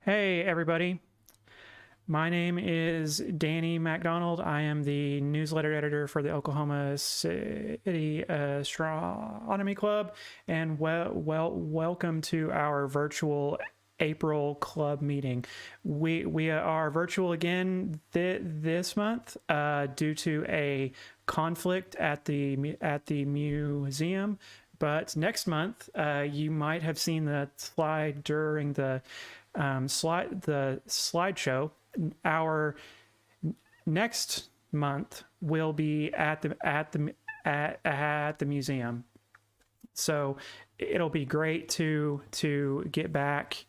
Hey, everybody. My name is Danny McDonald. I am the newsletter editor for the Oklahoma City Astronomy Club, and welcome to our virtual April club meeting. We are virtual again this month due to a conflict at the museum. But next month, you might have seen the slide during the slideshow. Our next month will be at the museum, so it'll be great to get back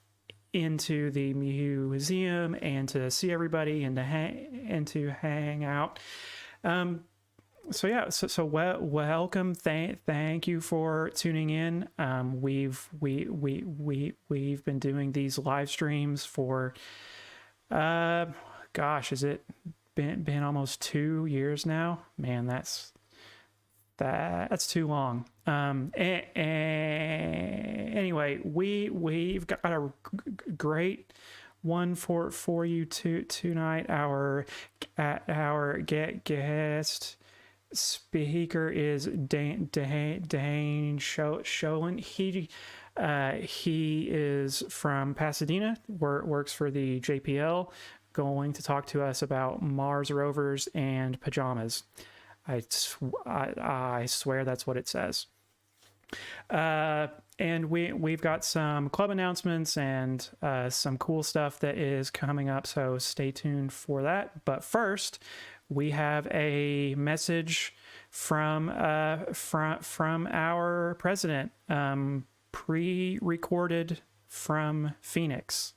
into the museum and to see everybody and to hang out. So welcome. Thank you for tuning in. We've been doing these live streams for gosh, has it been almost 2 years now? Man, that's too long. Anyway, we've got a great one for you tonight. Our guest speaker is Dane Schoelen. He is from Pasadena, works for the JPL, going to talk to us about Mars rovers and pajamas. I swear that's what it says. And we've got some club announcements and some cool stuff that is coming up, so stay tuned for that. But first, we have a message from our president, pre-recorded from Phoenix.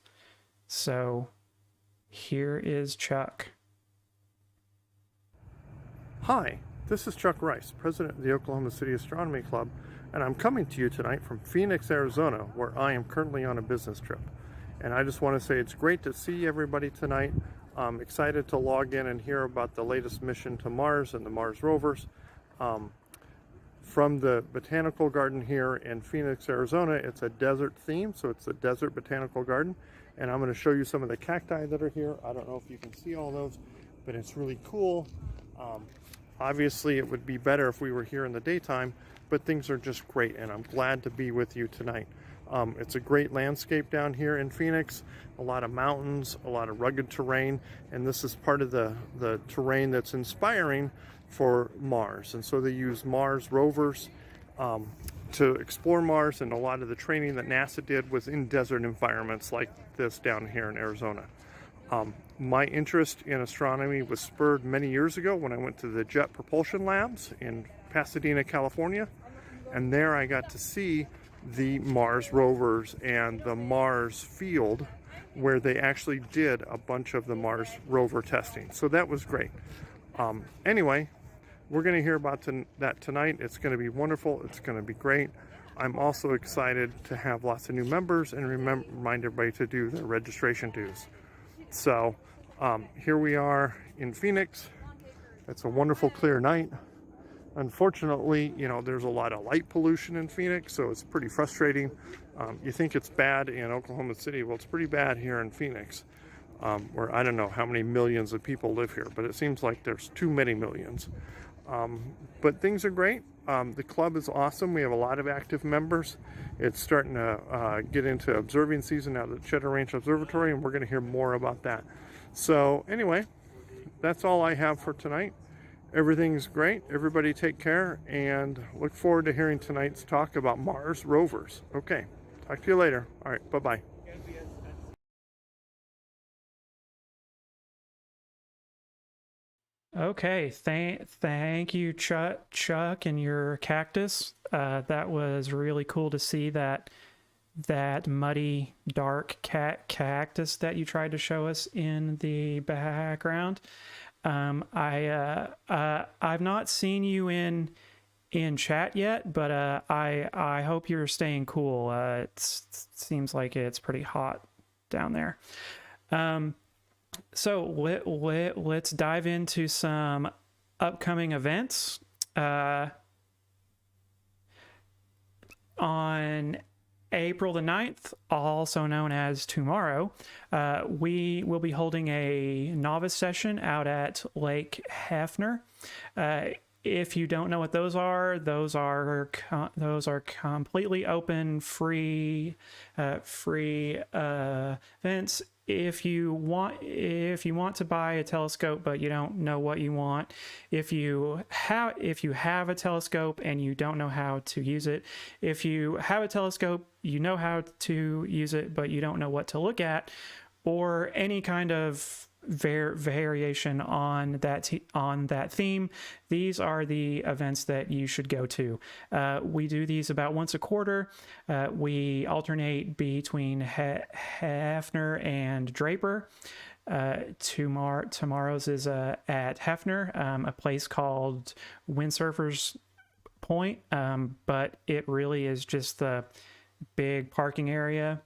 So here is Chuck. Hi, this is Chuck Rice, president of the Oklahoma City Astronomy Club, and I'm coming to you tonight from Phoenix, Arizona, where I am currently on a business trip. And I just want to say it's great to see everybody tonight. I'm excited to log in and hear about the latest mission to Mars and the Mars rovers. From the botanical garden here in Phoenix, Arizona, it's a desert theme, so it's a desert botanical garden. And I'm going to show you some of the cacti that are here. I don't know if you can see all those, but it's really cool. Obviously, it would be better if we were here in the daytime, but things are just great, and I'm glad to be with you tonight. It's a great landscape down here in Phoenix, a lot of mountains, a lot of rugged terrain, and this is part of the terrain that's inspiring for Mars. And so they use Mars rovers to explore Mars, and a lot of the training that NASA did was in desert environments like this down here in Arizona. My interest in astronomy was spurred many years ago when I went to the Jet Propulsion Labs in Pasadena, California, and there I got to see the Mars rovers and the Mars field where they actually did a bunch of the Mars rover testing. So that was great. Anyway, we're going to hear about that tonight. It's going to be wonderful. It's going to be great. I'm also excited to have lots of new members and remind everybody to do their registration dues. So here we are in Phoenix. It's a wonderful, clear night. Unfortunately, there's a lot of light pollution in Phoenix, so it's pretty frustrating. You think it's bad in Oklahoma City. Well, it's pretty bad here in Phoenix, where I don't know how many millions of people live here, but it seems like there's too many millions. But things are great. The club is awesome. We have a lot of active members. It's starting to get into observing season now at the Cheddar Ranch Observatory, and we're going to hear more about that. So anyway, that's all I have for tonight. Everything's great. Everybody take care, and look forward to hearing tonight's talk about Mars rovers. Okay, talk to you later. All right, bye-bye. Okay, thank you, Chuck, and your cactus. That was really cool to see that muddy, dark cactus that you tried to show us in the background. I've not seen you in chat yet, but I hope you're staying cool. It seems like it's pretty hot down there. So let's dive into some upcoming events. On April the 9th, also known as tomorrow, we will be holding a novice session out at Lake Hefner. If you don't know what those are completely open, free events. If you want to buy a telescope but you don't know what you want, if you have a telescope and you don't know how to use it, if you have a telescope, you know how to use it but you don't know what to look at, or any kind of variation on that theme, these are the events that you should go to. We do these about once a quarter. We alternate between Hefner and Draper. Tomorrow's is at Hefner, a place called Windsurfers Point, but it really is just the big parking area.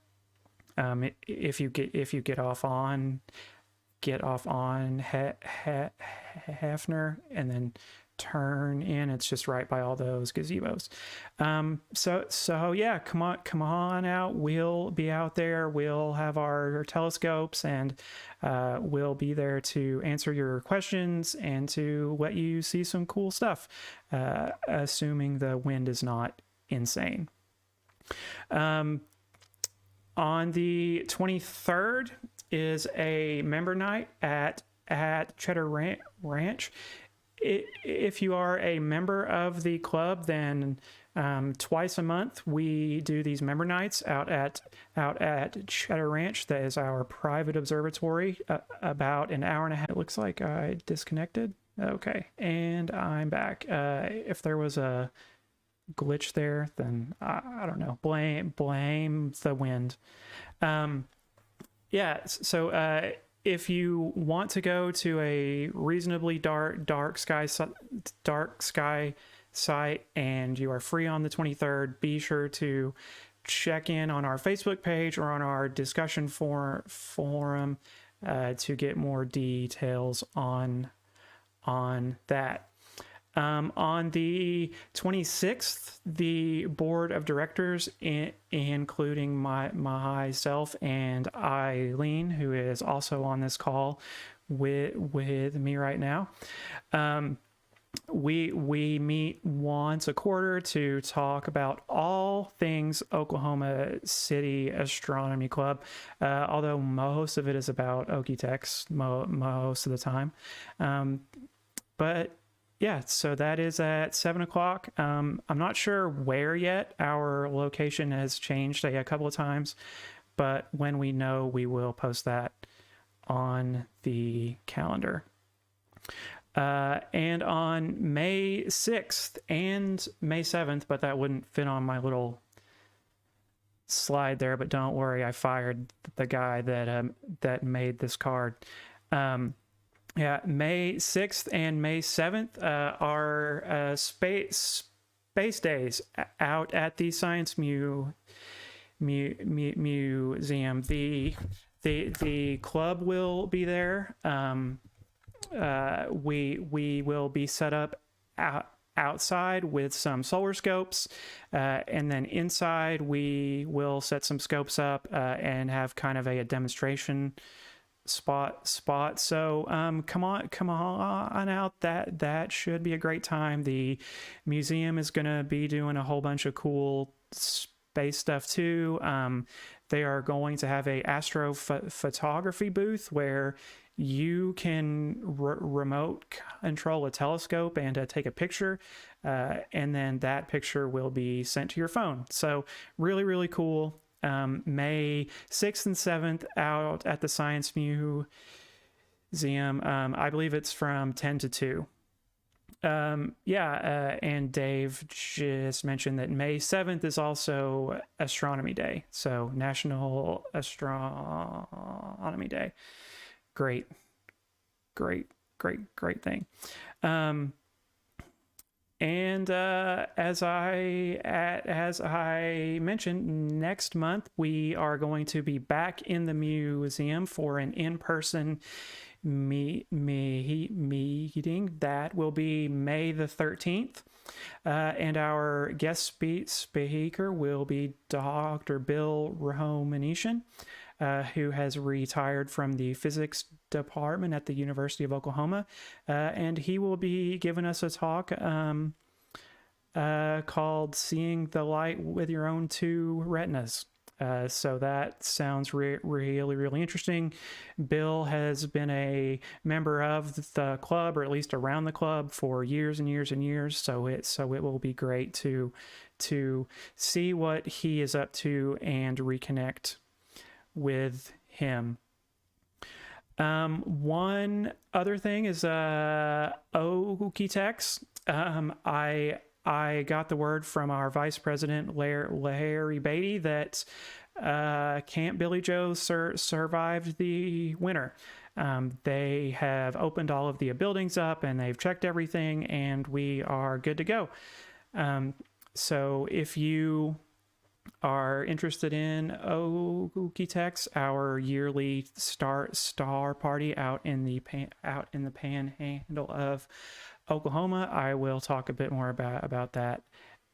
If you get off on Hefner and then turn in, it's just right by all those gazebos. So yeah, come on out. We'll be out there. We'll have our telescopes, and we'll be there to answer your questions and to let you see some cool stuff, assuming the wind is not insane. On the 23rd is a member night at Cheddar Ranch. If you are a member of the club, then twice a month we do these member nights out at Cheddar Ranch. That is our private observatory, about an hour and a half. It looks like I disconnected. Okay, and I'm back. If there was a glitch there, then I don't know. Blame the wind. Yeah, so if you want to go to a reasonably dark sky site and you are free on the 23rd, be sure to check in on our Facebook page or on our discussion forum to get more details on that. On the 26th, the board of directors, including myself and Eileen, who is also on this call with me right now, we meet once a quarter to talk about all things Oklahoma City Astronomy Club, although most of it is about Okie-Tex most of the time. But yeah, so that is at 7 o'clock. I'm not sure where yet. Our location has changed a couple of times, but when we know, we will post that on the calendar. And on May 6th and May 7th, but that wouldn't fit on my little slide there, but don't worry, I fired the guy that made this card. Yeah, May 6th and May 7th are space days out at the Science Museum. The club will be there. We will be set up outside with some solar scopes, and then inside we will set some scopes up and have kind of a demonstration spot. So come on out. That should be a great time. The museum is going to be doing a whole bunch of cool space stuff too. They are going to have a astrophotography booth where you can remote control a telescope and take a picture, and then that picture will be sent to your phone. So really cool. May 6th and 7th out at the Science Museum. I believe it's from 10 to 2. And Dave just mentioned that May 7th is also Astronomy Day. So National Astronomy Day. Great thing. And as I mentioned, next month we are going to be back in the museum for an in-person meeting. That will be May the 13th. And our guest speaker will be Dr. Bill Romanishan, who has retired from the physics department at the University of Oklahoma. And he will be giving us a talk called Seeing the Light with Your Own Two Retinas. So that sounds really interesting. Bill has been a member of the club, or at least around the club, for years and years and years. So it will be great to see what he is up to and reconnect with him. One other thing is Okitex. I got the word from our vice president, Larry Beatty, that Camp Billy Joe survived the winter. They have opened all of the buildings up and they've checked everything, and we are good to go. So if you are interested in Okitex, our yearly star party out in the panhandle of Oklahoma, I will talk a bit more about that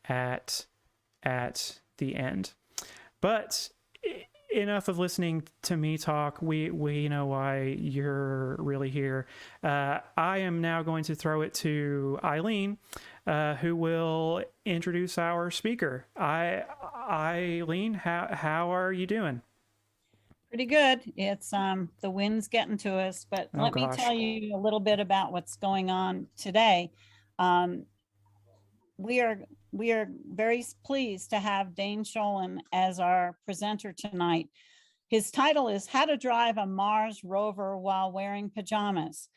at the end. But enough of listening to me talk. We know why you're really here. I am now going to throw it to Eileen, who will introduce our speaker. Eileen, how are you doing? Pretty good. It's the wind's getting to us, but let me tell you a little bit about what's going on today. We are very pleased to have Dane Schoelen as our presenter tonight. His title is How to Drive a Mars Rover While Wearing Pajamas.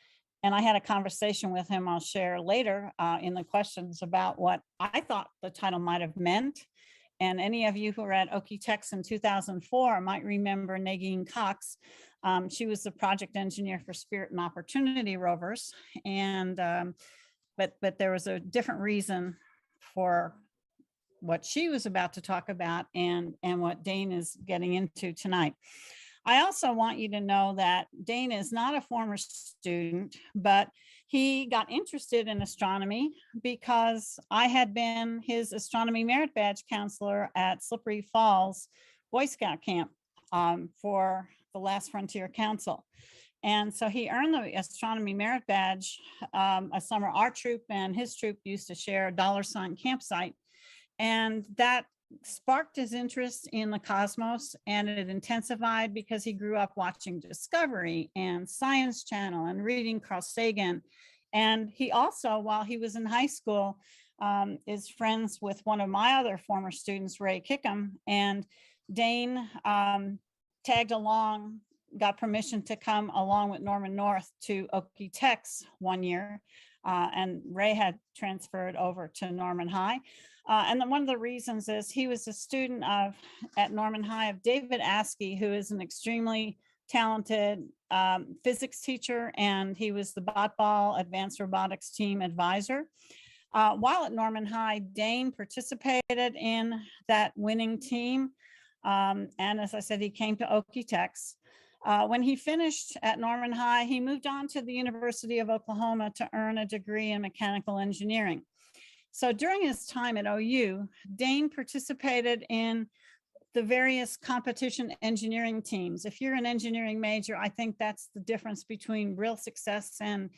And I had a conversation with him I'll share later in the questions about what I thought the title might have meant. And any of you who were at Okitex in 2004 might remember Nadine Cox. She was the project engineer for Spirit and Opportunity rovers. And but there was a different reason for what she was about to talk about and what Dane is getting into tonight. I also want you to know that Dane is not a former student, but he got interested in astronomy because I had been his astronomy merit badge counselor at Slippery Falls Boy Scout camp for the Last Frontier Council. And so he earned the astronomy merit badge a summer. Our troop and his troop used to share a $sign campsite. And that sparked his interest in the cosmos, and it intensified because he grew up watching Discovery and Science Channel and reading Carl Sagan. And he also, while he was in high school, is friends with one of my other former students, Ray Kickham. And Dane tagged along, got permission to come along with Norman North to Okitex one year. And Ray had transferred over to Norman High. And then one of the reasons is he was a student at Norman High of David Askey, who is an extremely talented physics teacher, and he was the Botball Advanced Robotics Team advisor. While at Norman High, Dane participated in that winning team. And as I said, he came to Okitex. When he finished at Norman High, he moved on to the University of Oklahoma to earn a degree in mechanical engineering. So during his time at OU, Dane participated in the various competition engineering teams. If you're an engineering major, I think that's the difference between real success and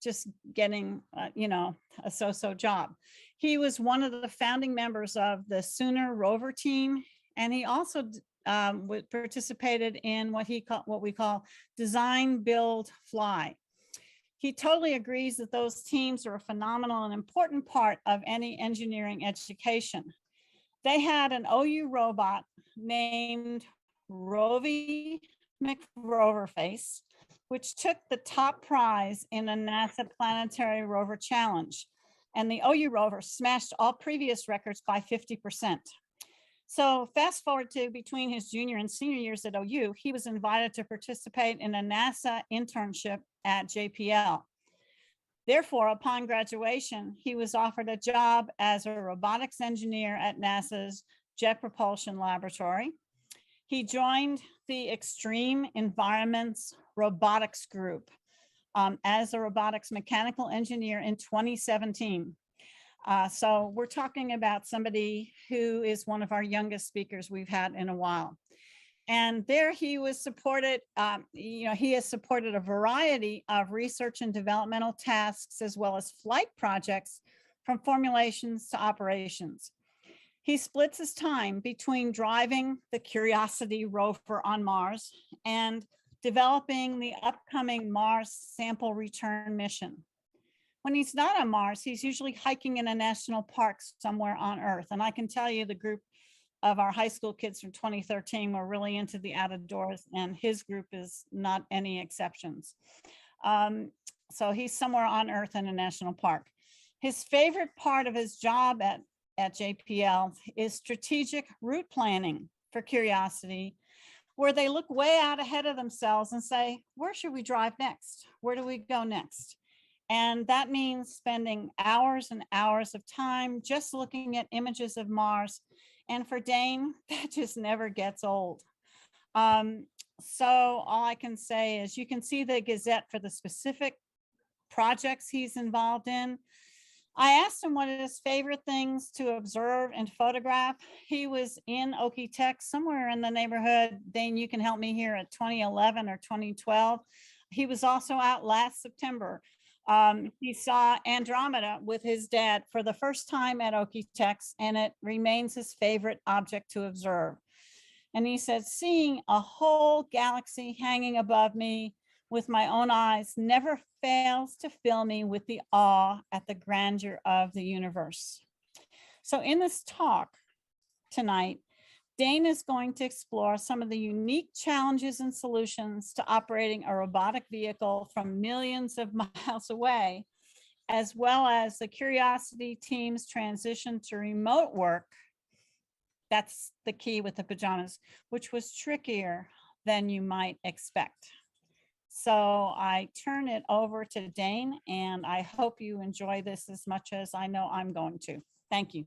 just getting, a so-so job. He was one of the founding members of the Sooner Rover team, and he also participated in what we call design, build, fly. He totally agrees that those teams are a phenomenal and important part of any engineering education. They had an OU robot named Robbie Mcgroverface, which took the top prize in a NASA Planetary Rover Challenge. And the OU rover smashed all previous records by 50%. So fast forward to between his junior and senior years at OU, he was invited to participate in a NASA internship at JPL. Therefore, upon graduation, he was offered a job as a robotics engineer at NASA's Jet Propulsion Laboratory. He joined the Extreme Environments Robotics Group as a robotics mechanical engineer in 2017. So we're talking about somebody who is one of our youngest speakers we've had in a while. And there he was supported, he has supported a variety of research and developmental tasks, as well as flight projects from formulations to operations. He splits his time between driving the Curiosity rover on Mars and developing the upcoming Mars sample return mission. When he's not on Mars, he's usually hiking in a national park somewhere on Earth. And I can tell you the group of our high school kids from 2013 were really into the out of doors, and his group is not any exceptions. So he's somewhere on Earth in a national park. His favorite part of his job at JPL is strategic route planning for Curiosity, where they look way out ahead of themselves and say, where should we drive next? Where do we go next? And that means spending hours and hours of time just looking at images of Mars. And for Dane, that just never gets old. So all I can say is you can see the Gazette for the specific projects he's involved in. I asked him what his favorite things to observe and photograph. He was in Okie-Tex somewhere in the neighborhood. Dane, you can help me here, at 2011 or 2012. He was also out last September. He saw Andromeda with his dad for the first time at Okie-Tex, and it remains his favorite object to observe. And he said, seeing a whole galaxy hanging above me with my own eyes never fails to fill me with the awe at the grandeur of the universe. So in this talk tonight, Dane is going to explore some of the unique challenges and solutions to operating a robotic vehicle from millions of miles away, as well as the Curiosity team's transition to remote work. That's the key with the Pajamas, which was trickier than you might expect. So I turn it over to Dane, and I hope you enjoy this as much as I know I'm going to. Thank you.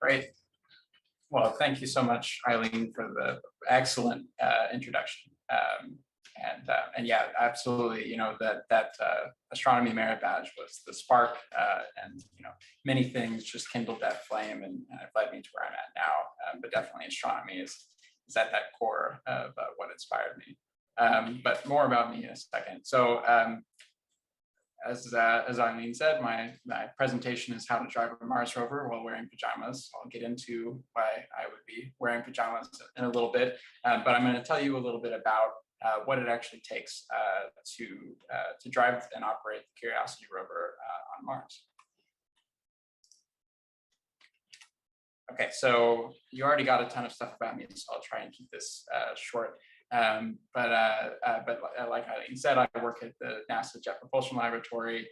Great. Well, thank you so much, Eileen, for the excellent introduction. And yeah, absolutely. You know, that astronomy merit badge was the spark, and you know, many things just kindled that flame, and it led me to where I'm at now. But definitely, astronomy is at that core of what inspired me. But more about me in a second. So. As Eileen said, my presentation is how to drive a Mars rover while wearing pajamas. I'll get into why I would be wearing pajamas in a little bit, but I'm going to tell you a little bit about what it actually takes to drive and operate the Curiosity rover on Mars. Okay, so you already got a ton of stuff about me, so I'll try and keep this short. But like Eileen said, I work at the NASA Jet Propulsion Laboratory,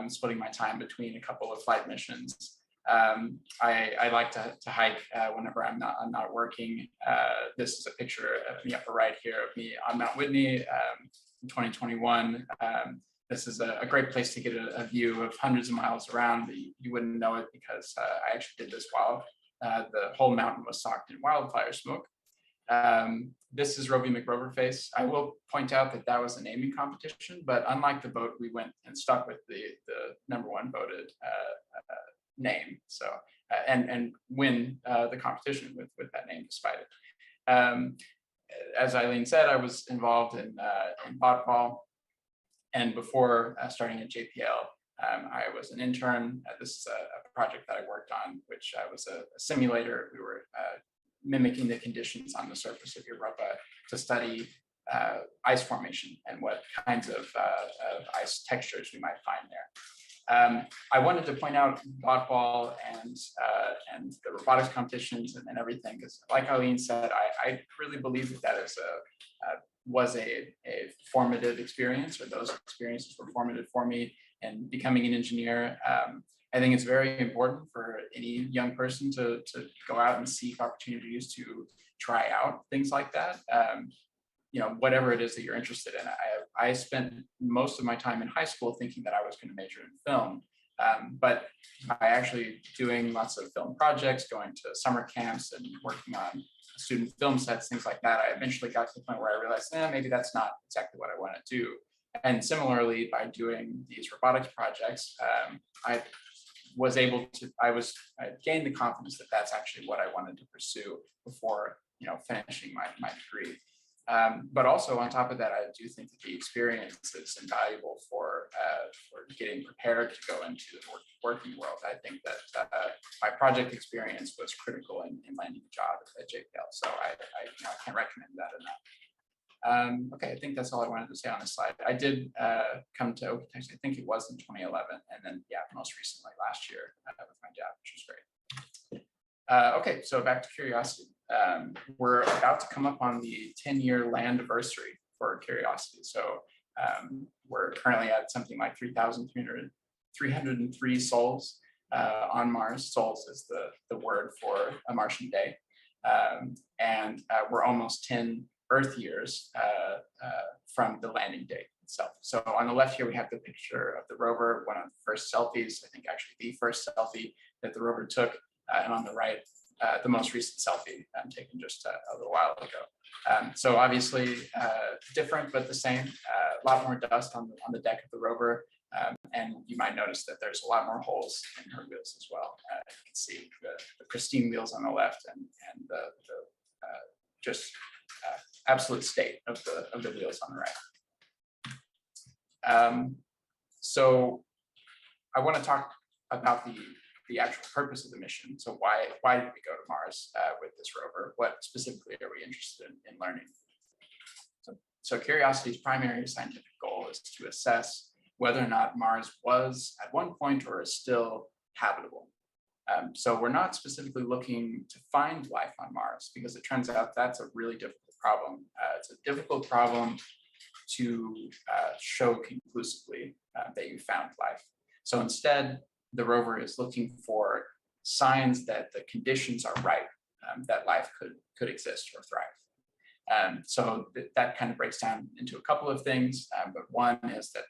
splitting my time between a couple of flight missions. I like to hike whenever I'm not working. This is a picture in the upper right here of me on Mount Whitney in 2021. This is a great place to get a view of hundreds of miles around, but you wouldn't know it because I actually did this while the whole mountain was socked in wildfire smoke. This is Robbie Mcgroverface. I will point out that that was a naming competition, but unlike the boat, we went and stuck with the #1 voted name. So and win the competition with that name despite it. As Eileen said, I was involved in botball, and before starting at JPL, I was an intern. This is a project that I worked on, which was a simulator. We were mimicking the conditions on the surface of Europa to study ice formation and what kinds of ice textures we might find there. I wanted to point out botball and the robotics competitions and everything, because like Eileen said, I really believe that was a formative experience, or those experiences were formative for me in becoming an engineer. I think it's very important for any young person to go out and seek opportunities to try out things like that. You know, whatever it is that you're interested in. I spent most of my time in high school thinking that I was going to major in film, but by actually doing lots of film projects, going to summer camps and working on student film sets, things like that, I eventually got to the point where I realized, maybe that's not exactly what I want to do. And similarly, by doing these robotics projects, I gained the confidence that that's actually what I wanted to pursue before, finishing my degree. But also on top of that, I do think that the experience is invaluable for getting prepared to go into the working world. I think that my project experience was critical in landing a job at JPL. So I can't recommend that enough. Okay, I think that's all I wanted to say on this slide. I did come to OpenText, I think it was in 2011, and then most recently last year with my dad, which was great. Okay, so back to Curiosity. We're about to come up on the 10-year land anniversary for Curiosity. So we're currently at something like 303 sols on Mars. Sols is the word for a Martian day. And we're almost 10 Earth years from the landing date itself. So on the left here, we have the picture of the rover, one of the first selfies, I think actually the first selfie that the rover took. And on the right, the most recent selfie taken just a little while ago. So obviously different, but the same. A lot more dust on the deck of the rover. And you might notice that there's a lot more holes in her wheels as well. You can see the pristine wheels on the left and the just absolute state of the wheels on the right. So I want to talk about the actual purpose of the mission. So why did we go to Mars with this rover? What specifically are we interested in learning? So Curiosity's primary scientific goal is to assess whether or not Mars was at one point or is still habitable. So we're not specifically looking to find life on Mars because it turns out that's a really difficult problem. It's a difficult problem to show conclusively that you found life. So instead, the rover is looking for signs that the conditions are right, that life could exist or thrive. So that kind of breaks down into a couple of things, but one is that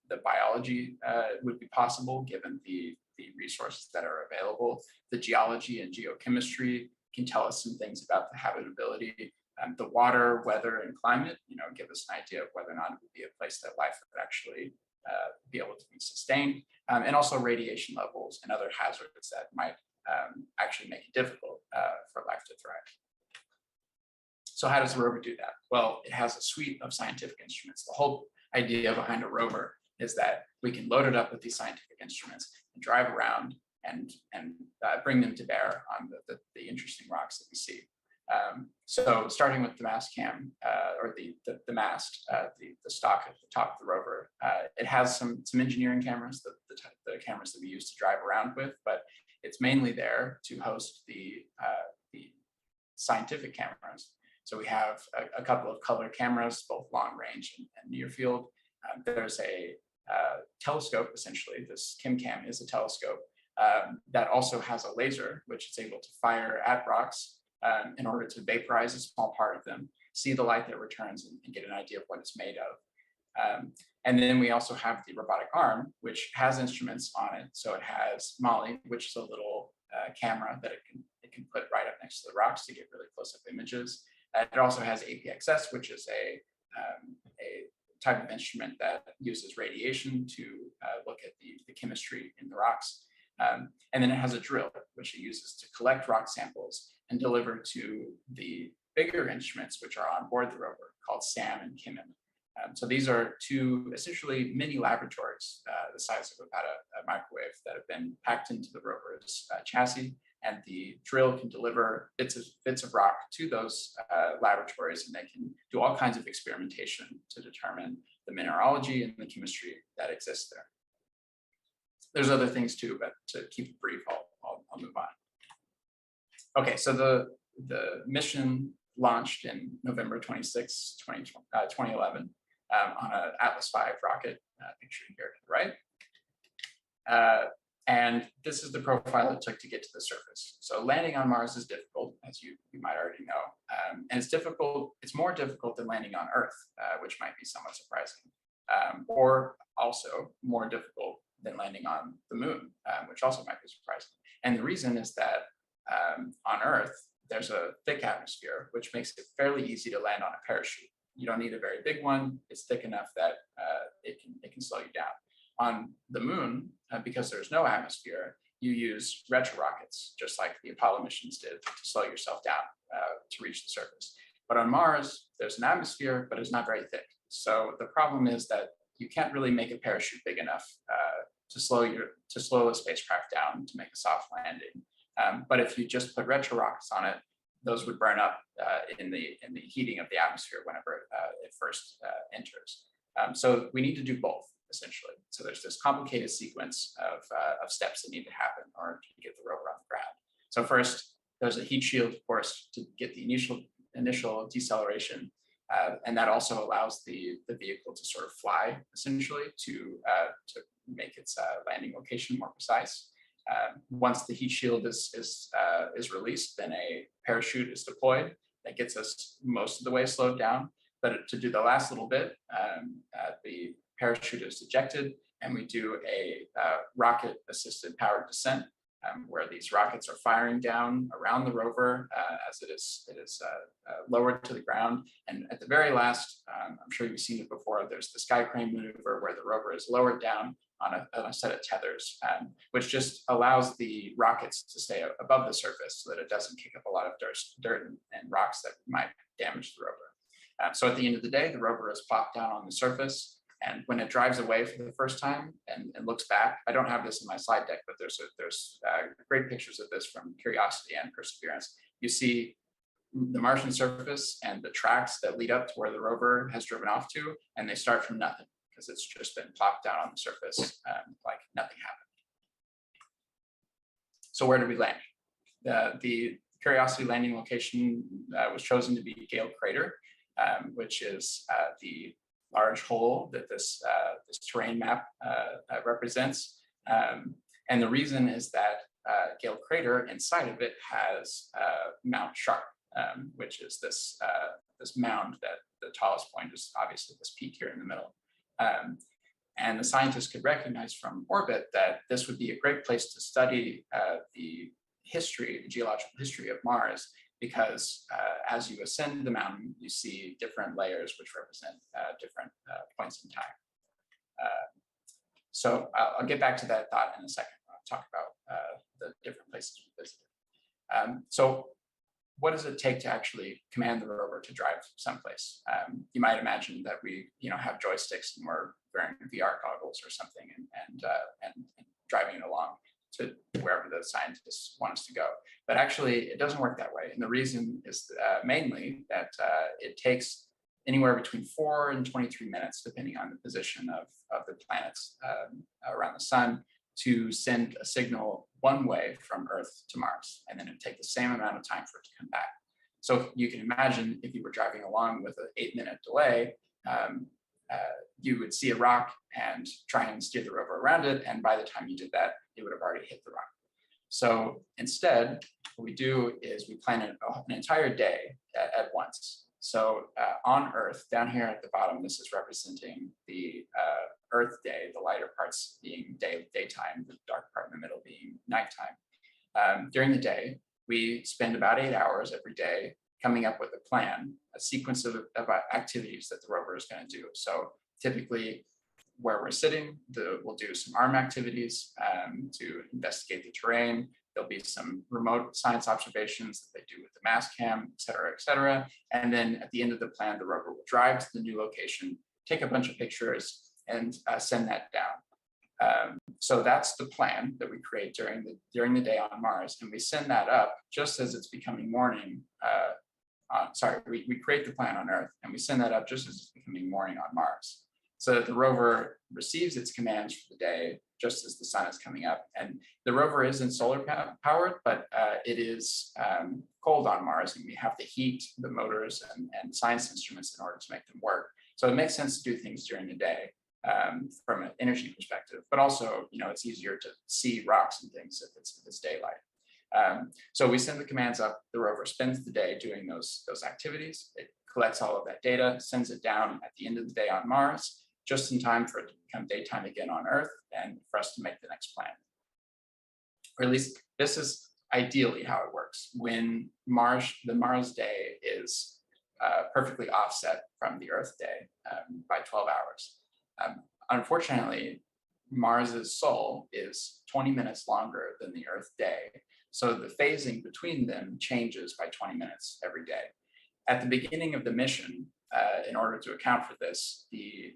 the biology would be possible given the resources that are available. The geology and geochemistry can tell us some things about the habitability. The water, weather, and climate, give us an idea of whether or not it would be a place that life would actually be able to be sustained, and also radiation levels and other hazards that might actually make it difficult for life to thrive. So how does the rover do that? Well, it has a suite of scientific instruments. The whole idea behind a rover is that we can load it up with these scientific instruments and drive around and bring them to bear on the interesting rocks that we see. So starting with the mast cam, or the mast, the stock at the top of the rover, it has some engineering cameras, the cameras that we use to drive around with, but it's mainly there to host the scientific cameras. So we have a couple of color cameras, both long range and near field. There's a telescope, essentially. This ChemCam is a telescope that also has a laser, which is able to fire at rocks in order to vaporize a small part of them, see the light that returns, and get an idea of what it's made of. And then we also have the robotic arm, which has instruments on it. So it has Molly, which is a little camera that it can put right up next to the rocks to get really close-up images. It also has APXS, which is a type of instrument that uses radiation to look at the chemistry in the rocks. And then it has a drill, which it uses to collect rock samples and deliver to the bigger instruments, which are on board the rover, called SAM and KIMM. So these are two essentially mini laboratories, the size of about a microwave, that have been packed into the rover's chassis. And the drill can deliver bits of rock to those laboratories, and they can do all kinds of experimentation to determine the mineralogy and the chemistry that exists there. There's other things too, but to keep it brief, I'll move on. Okay, so the mission launched in November 26, 2011 on an Atlas V rocket, pictured here to the right. And this is the profile it took to get to the surface. So landing on Mars is difficult, as you might already know. And it's more difficult than landing on Earth, which might be somewhat surprising, or also more difficult than landing on the moon, which also might be surprising. And the reason is that on Earth, there's a thick atmosphere, which makes it fairly easy to land on a parachute. You don't need a very big one. It's thick enough that it can slow you down. On the moon, because there's no atmosphere, you use retro rockets, just like the Apollo missions did, to slow yourself down to reach the surface. But on Mars, there's an atmosphere, but it's not very thick. So the problem is that you can't really make a parachute big enough to slow a spacecraft down to make a soft landing. But if you just put retro rockets on it, those would burn up in the heating of the atmosphere whenever it first enters. So we need to do both, essentially. So there's this complicated sequence of steps that need to happen in order to get the rover on the ground. So first, there's a heat shield, of course, to get the initial deceleration. And that also allows the vehicle to sort of fly, essentially, to make its landing location more precise. Once the heat shield is released, then a parachute is deployed. That gets us most of the way slowed down. But to do the last little bit, the parachute is ejected, and we do a rocket-assisted powered descent, where these rockets are firing down around the rover as it is lowered to the ground. And at the very last, I'm sure you've seen it before, there's the sky crane maneuver where the rover is lowered down on a set of tethers, which just allows the rockets to stay above the surface so that it doesn't kick up a lot of dirt and rocks that might damage the rover. So at the end of the day, the rover is plopped down on the surface. And when it drives away for the first time and looks back, I don't have this in my slide deck, but there's great pictures of this from Curiosity and Perseverance. You see the Martian surface and the tracks that lead up to where the rover has driven off to, and they start from nothing because it's just been plopped down on the surface like nothing happened. So where did we land? The Curiosity landing location was chosen to be Gale Crater, which is the large hole that this terrain map represents. And the reason is that Gale Crater, inside of it, has Mount Sharp, which is this mound that the tallest point is obviously this peak here in the middle. And the scientists could recognize from orbit that this would be a great place to study the geological history of Mars, because as you ascend the mountain, you see different layers which represent different points in time. So I'll get back to that thought in a second. I'll talk about the different places we visited. So what does it take to actually command the rover to drive someplace? You might imagine that we have joysticks and we're wearing VR goggles or something and driving it along to wherever the scientists want us to go. But actually, it doesn't work that way. And the reason is mainly that it takes anywhere between 4 and 23 minutes, depending on the position of the planets around the sun, to send a signal one way from Earth to Mars. And then it'd take the same amount of time for it to come back. So you can imagine if you were driving along with an 8-minute delay, you would see a rock and try and steer the rover around it. And by the time you did that, it would have already hit the rock. So instead, what we do is we plan an entire day at once. So on Earth, down here at the bottom, this is representing the Earth day, the lighter parts being daytime, the dark part in the middle being nighttime. During the day, we spend about 8 hours every day coming up with a plan, a sequence of activities that the rover is going to do. So typically, where we're sitting, we'll do some arm activities to investigate the terrain. There'll be some remote science observations that they do with the mass cam, et cetera, et cetera. And then at the end of the plan, the rover will drive to the new location, take a bunch of pictures, and send that down. So that's the plan that we create during the day on Mars. And we send that up just as it's becoming morning. We create the plan on Earth, and we send that up just as it's becoming morning on Mars, so that the rover receives its commands for the day just as the sun is coming up. And the rover isn't solar powered, but it is cold on Mars, and we have to heat the motors and science instruments in order to make them work. So it makes sense to do things during the day from an energy perspective, but also, it's easier to see rocks and things if it's daylight. So we send the commands up, the rover spends the day doing those activities. It collects all of that data, sends it down at the end of the day on Mars, just in time for it to become daytime again on Earth and for us to make the next plan. Or at least this is ideally how it works. When the Mars day is perfectly offset from the Earth day by 12 hours. Unfortunately, Mars's sol is 20 minutes longer than the Earth day, so the phasing between them changes by 20 minutes every day. At the beginning of the mission, in order to account for this, the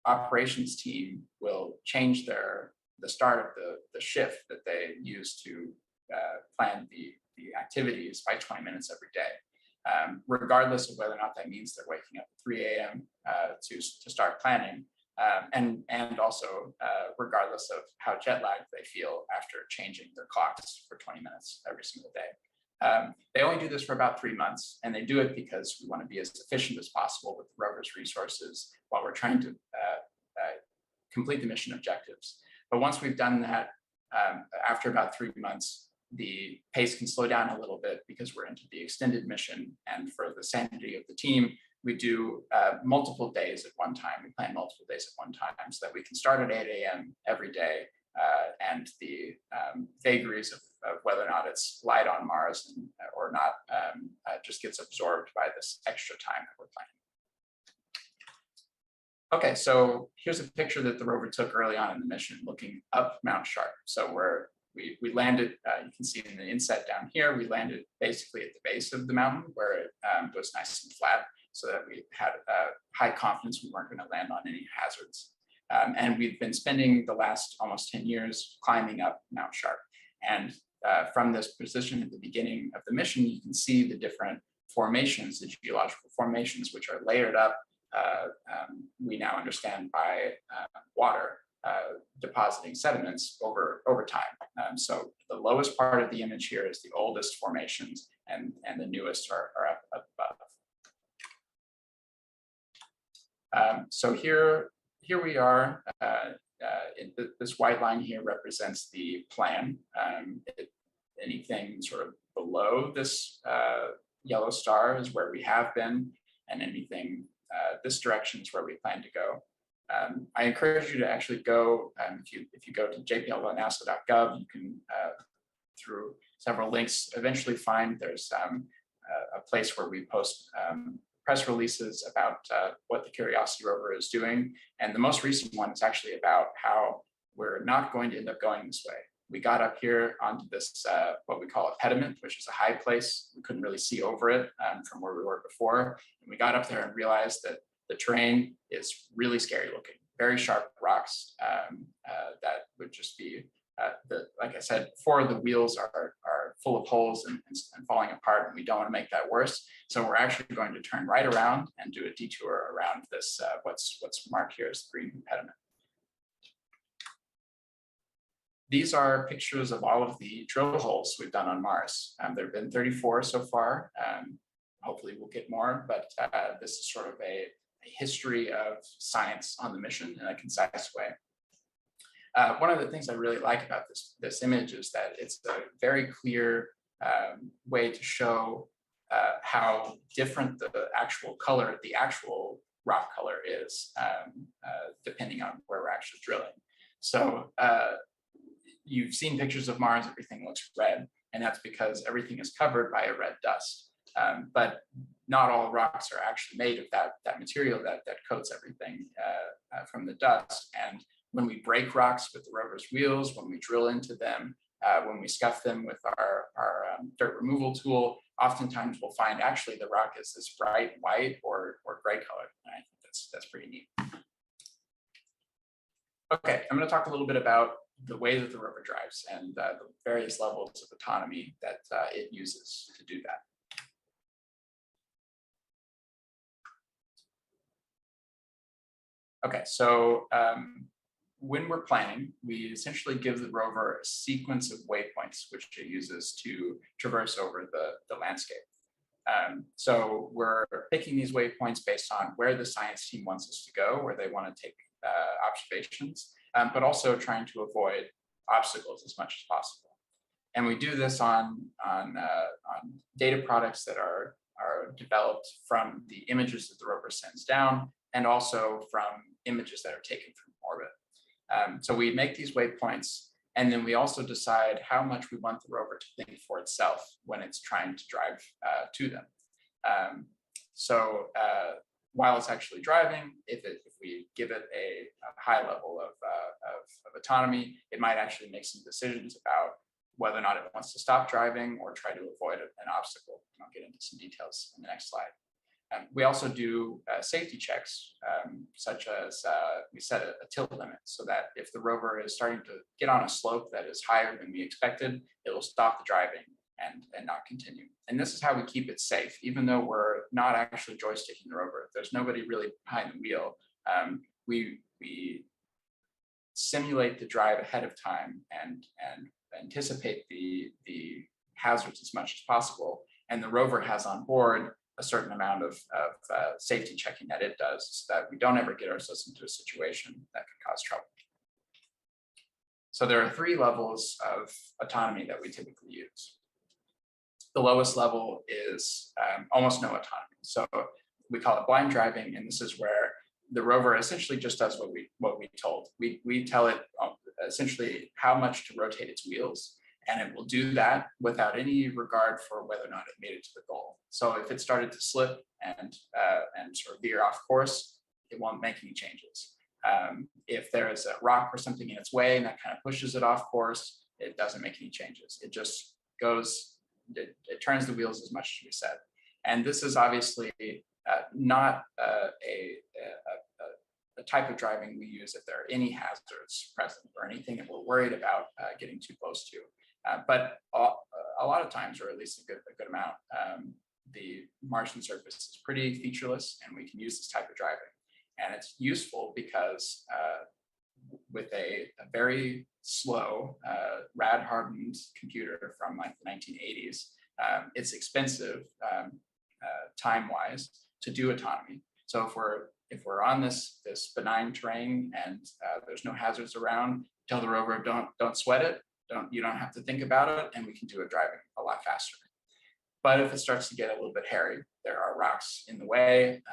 operations team will change the start of the shift that they use to plan the activities by 20 minutes every day. Regardless of whether or not that means they're waking up at 3 a.m. To start planning, and also regardless of how jet lagged they feel after changing their clocks for 20 minutes every single day. They only do this for about 3 months, and they do it because we want to be as efficient as possible with the rover's resources while we're trying to complete the mission objectives. But once we've done that, after about 3 months, the pace can slow down a little bit because we're into the extended mission. And for the sanity of the team, we do multiple days at one time. We plan multiple days at one time so that we can start at 8 a.m. every day. And the vagaries of whether or not it's light on Mars or not just gets absorbed by this extra time that we're planning. Okay, so here's a picture that the rover took early on in the mission, looking up Mount Sharp. So we landed, you can see in the inset down here, we landed basically at the base of the mountain where it was nice and flat, so that we had high confidence we weren't going to land on any hazards. And we've been spending the last almost 10 years climbing up Mount Sharp. And from this position at the beginning of the mission, you can see the different formations, the geological formations, which are layered up. We now understand by water depositing sediments over time. So the lowest part of the image here is the oldest formations, and the newest are up above. So here we are. This white line here represents the plan. Anything sort of below this yellow star is where we have been, and anything this direction is where we plan to go. I encourage you to actually go, if you go to jpl.nasa.gov, you can, through several links, eventually find there's a place where we post press releases about what the Curiosity rover is doing. And the most recent one is actually about how we're not going to end up going this way. We got up here onto this, what we call a pediment, which is a high place. We couldn't really see over it from where we were before. And we got up there and realized that the terrain is really scary looking, very sharp rocks that would just be, like I said, 4 of the wheels are full of holes and falling apart, and we don't want to make that worse. So we're actually going to turn right around and do a detour around this, what's marked here as the green impediment. These are pictures of all of the drill holes we've done on Mars. There have been 34 so far. Hopefully we'll get more, but this is sort of a history of science on the mission in a concise way. One of the things I really like about this image is that it's a very clear way to show how different the actual color, the actual rock color is, depending on where we're actually drilling. So you've seen pictures of Mars, everything looks red, and that's because everything is covered by a red dust. But not all rocks are actually made of that material that coats everything from the dust. And when we break rocks with the rover's wheels, when we drill into them, when we scuff them with our dirt removal tool, oftentimes we'll find actually the rock is this bright white or gray color. And I think that's pretty neat. Okay, I'm going to talk a little bit about the way that the rover drives and the various levels of autonomy that it uses to do that. Okay, so when we're planning, we essentially give the rover a sequence of waypoints which it uses to traverse over the landscape. So we're picking these waypoints based on where the science team wants us to go, where they want to take observations, but also trying to avoid obstacles as much as possible. And we do this on data products that are developed from the images that the rover sends down, and also from images that are taken from orbit. So we make these waypoints, and then we also decide how much we want the rover to think for itself when it's trying to drive to them. So while it's actually driving, if we give it a high level of autonomy, it might actually make some decisions about whether or not it wants to stop driving or try to avoid an obstacle. And I'll get into some details in the next slide. We also do safety checks, such as we set a tilt limit so that if the rover is starting to get on a slope that is higher than we expected, it will stop the driving and not continue. And this is how we keep it safe, even though we're not actually joysticking the rover. There's nobody really behind the wheel. We simulate the drive ahead of time and anticipate the hazards as much as possible. And the rover has on board a certain amount of safety checking that it does so that we don't ever get ourselves into a situation that could cause trouble. So there are 3 levels of autonomy that we typically use. The lowest level is almost no autonomy. So we call it blind driving, and this is where the rover essentially just does what we told. We tell it essentially how much to rotate its wheels, and it will do that without any regard for whether or not it made it to the goal. So if it started to slip and sort of veer off course, it won't make any changes. If there is a rock or something in its way and that kind of pushes it off course, it doesn't make any changes. It just goes, it turns the wheels as much as we said. And this is obviously not a type of driving we use if there are any hazards present or anything that we're worried about getting too close to. But a lot of times, or at least a good amount, the Martian surface is pretty featureless, and we can use this type of driving. And it's useful because with a very slow, rad-hardened computer from like the 1980s, it's expensive time-wise to do autonomy. So if we're on this benign terrain and there's no hazards around, tell the rover don't sweat it. You don't have to think about it, and we can do it driving a lot faster. But if it starts to get a little bit hairy, there are rocks in the way,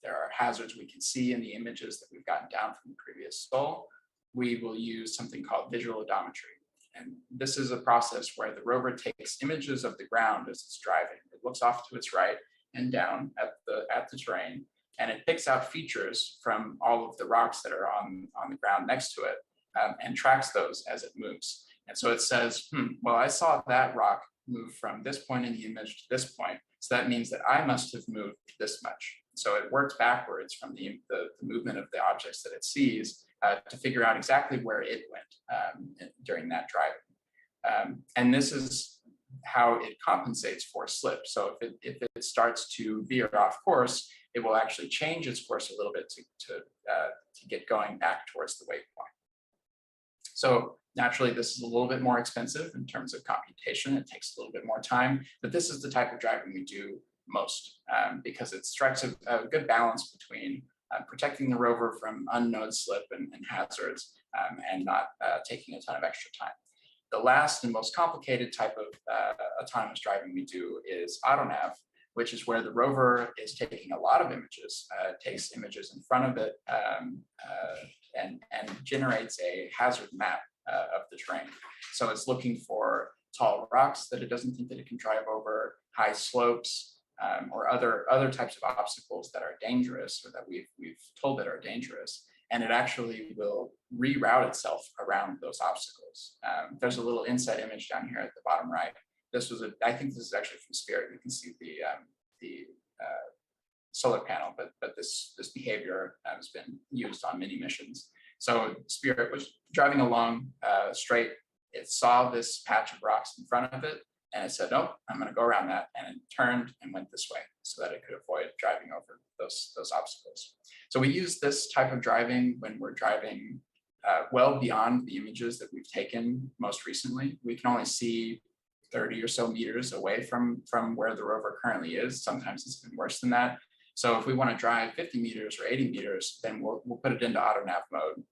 there are hazards we can see in the images that we've gotten down from the previous sol, we will use something called visual odometry. And this is a process where the rover takes images of the ground as it's driving. It looks off to its right and down at the terrain, and it picks out features from all of the rocks that are on the ground next to it, and tracks those as it moves. And so it says, well, I saw that rock move from this point in the image to this point, so that means that I must have moved this much. So it works backwards from the movement of the objects that it sees to figure out exactly where it went during that driving. And this is how it compensates for slip. So if it starts to veer off course, it will actually change its course a little bit to get going back towards the waypoint. So naturally, this is a little bit more expensive in terms of computation. It takes a little bit more time, but this is the type of driving we do most because it strikes a good balance between protecting the rover from unknown slip and hazards and not taking a ton of extra time. The last and most complicated type of autonomous driving we do is AutoNav, which is where the rover is taking a lot of images, takes images in front of it, and generates a hazard map of the terrain. So it's looking for tall rocks that it doesn't think that it can drive over, high slopes, or other types of obstacles that are dangerous or that we've told it are dangerous. And it actually will reroute itself around those obstacles. There's a little inset image down here at the bottom right. I think this is actually from Spirit. You can see the solar panel, but this behavior has been used on many missions. So Spirit was driving along straight. It saw this patch of rocks in front of it, and it said, "Nope, I'm going to go around that," and it turned and went this way so that it could avoid driving over those obstacles. So we use this type of driving when we're driving well beyond the images that we've taken most recently. We can only see 30 or so meters away from where the rover currently is. Sometimes it's been worse than that. So if we want to drive 50 meters or 80 meters, then we'll put it into AutoNav mode,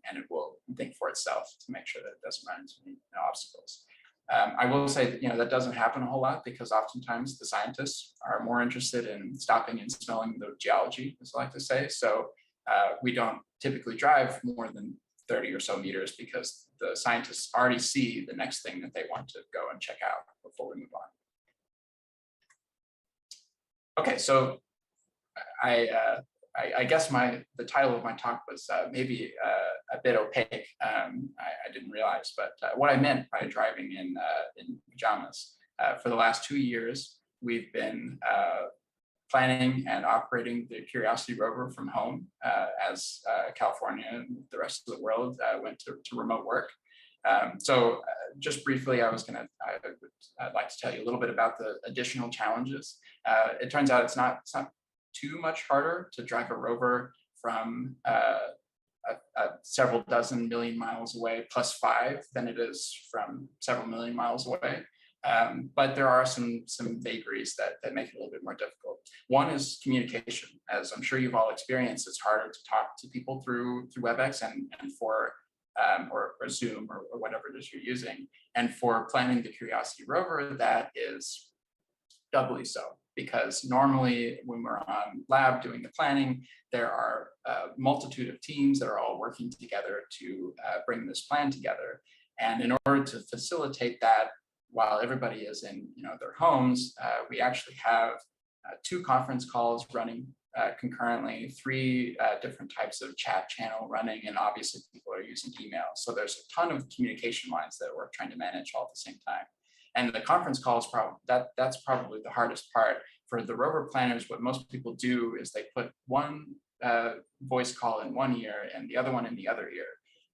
and it will think for itself to make sure that it doesn't run into any obstacles. I will say that that doesn't happen a whole lot because oftentimes the scientists are more interested in stopping and smelling the geology, as I like to say. So we don't typically drive more than 30 or so meters because the scientists already see the next thing that they want to go and check out before we move on. Okay, so I guess the title of my talk was maybe a bit opaque. I didn't realize, but what I meant by driving in pajamas. For the last 2 years, we've been planning and operating the Curiosity rover from home as California and the rest of the world went to remote work. So just briefly, I'd like to tell you a little bit about the additional challenges. It turns out it's not too much harder to drive a rover from several dozen million miles away +5 than it is from several million miles away. But there are some vagaries that make it a little bit more difficult. One is communication. As I'm sure you've all experienced, it's harder to talk to people through WebEx and or Zoom or whatever it is you're using. And for planning the Curiosity rover, that is doubly so, because normally when we're on lab doing the planning, there are a multitude of teams that are all working together to bring this plan together. And in order to facilitate that, while everybody is in their homes, we actually have 2 conference calls running concurrently, 3 different types of chat channel running, and obviously people are using email. So there's a ton of communication lines that we're trying to manage all at the same time. And the conference call is that's probably the hardest part. For the rover planners, what most people do is they put one voice call in one ear and the other one in the other ear.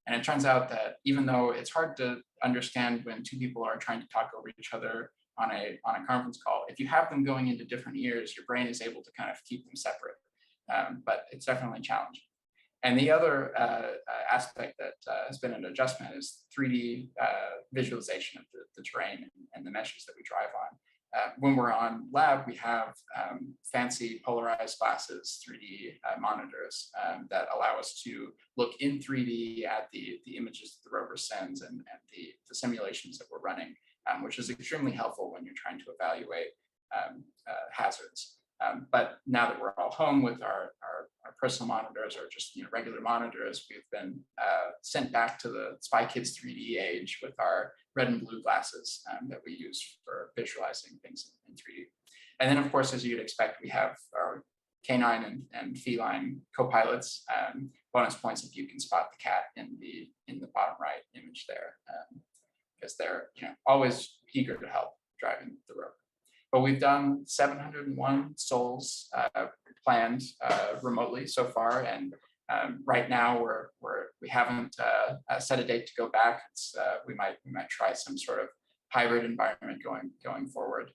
And it turns out that even though it's hard to understand when 2 people are trying to talk over each other on a conference call, if you have them going into different ears, your brain is able to kind of keep them separate. But it's definitely challenging. And the other aspect that has been an adjustment is 3D visualization of the terrain and the meshes that we drive on. When we're on lab, we have fancy polarized glasses, 3D monitors that allow us to look in 3D at the images that the rover sends and the simulations that we're running, which is extremely helpful when you're trying to evaluate hazards. But now that we're all home with our personal monitors or just regular monitors, we've been sent back to the Spy Kids 3D age with our red and blue glasses that we use for visualizing things in 3D. And then, of course, as you'd expect, we have our canine and feline co-pilots. Bonus points if you can spot the cat in the bottom right image there, because they're always eager to help driving the rover. But we've done 701 sols planned remotely so far, and right now we haven't set a date to go back. We might try some sort of hybrid environment going forward.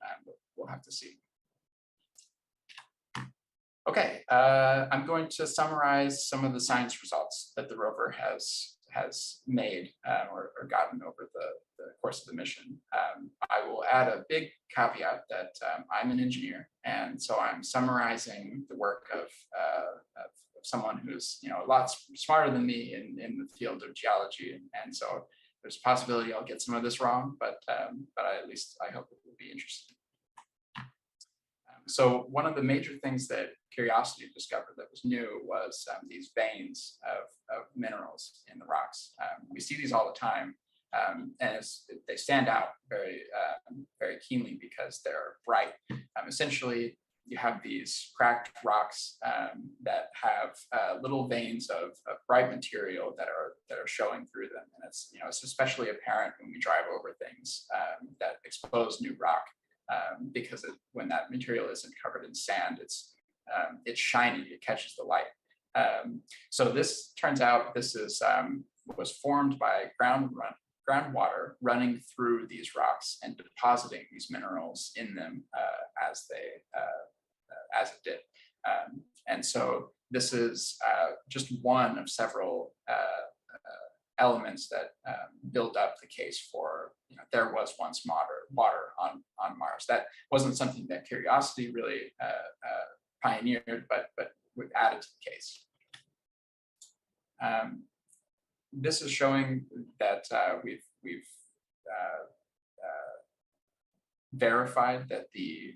We'll have to see. Okay, I'm going to summarize some of the science results that the rover has made or gotten over the course of the mission. I will add a big caveat that I'm an engineer, and so I'm summarizing the work of someone who's a lot smarter than me in the field of geology, and so there's a possibility I'll get some of this wrong, but at least I hope it will be interesting. So one of the major things that Curiosity discovered that was new was these veins of minerals in the rocks. We see these all the time, and they stand out very keenly because they're bright. Essentially, you have these cracked rocks that have little veins of bright material that are showing through them, and it's especially apparent when we drive over things that expose new rock. Because when that material isn't covered in sand, it's shiny, it catches the light. So this turns out this was formed by groundwater running through these rocks and depositing these minerals in them as it did. And so this is just one of several elements that build up the case for there was once water on Mars. That wasn't something that Curiosity really pioneered, but we've added to the case. This is showing that we've verified that the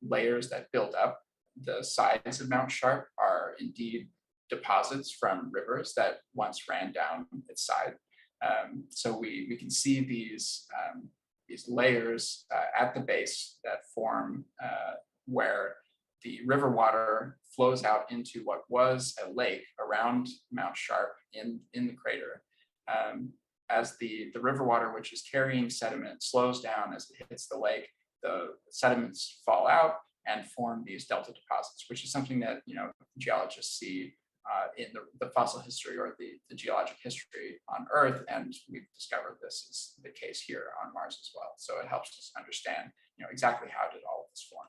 layers that build up the sides of Mount Sharp are indeed deposits from rivers that once ran down its side. So we can see these layers at the base that form where the river water flows out into what was a lake around Mount Sharp in the crater. As the river water, which is carrying sediment, slows down as it hits the lake, the sediments fall out and form these delta deposits, which is something that geologists see in the fossil history or the geologic history on Earth, and we've discovered this is the case here on Mars as well. So it helps us understand exactly how did all of this form.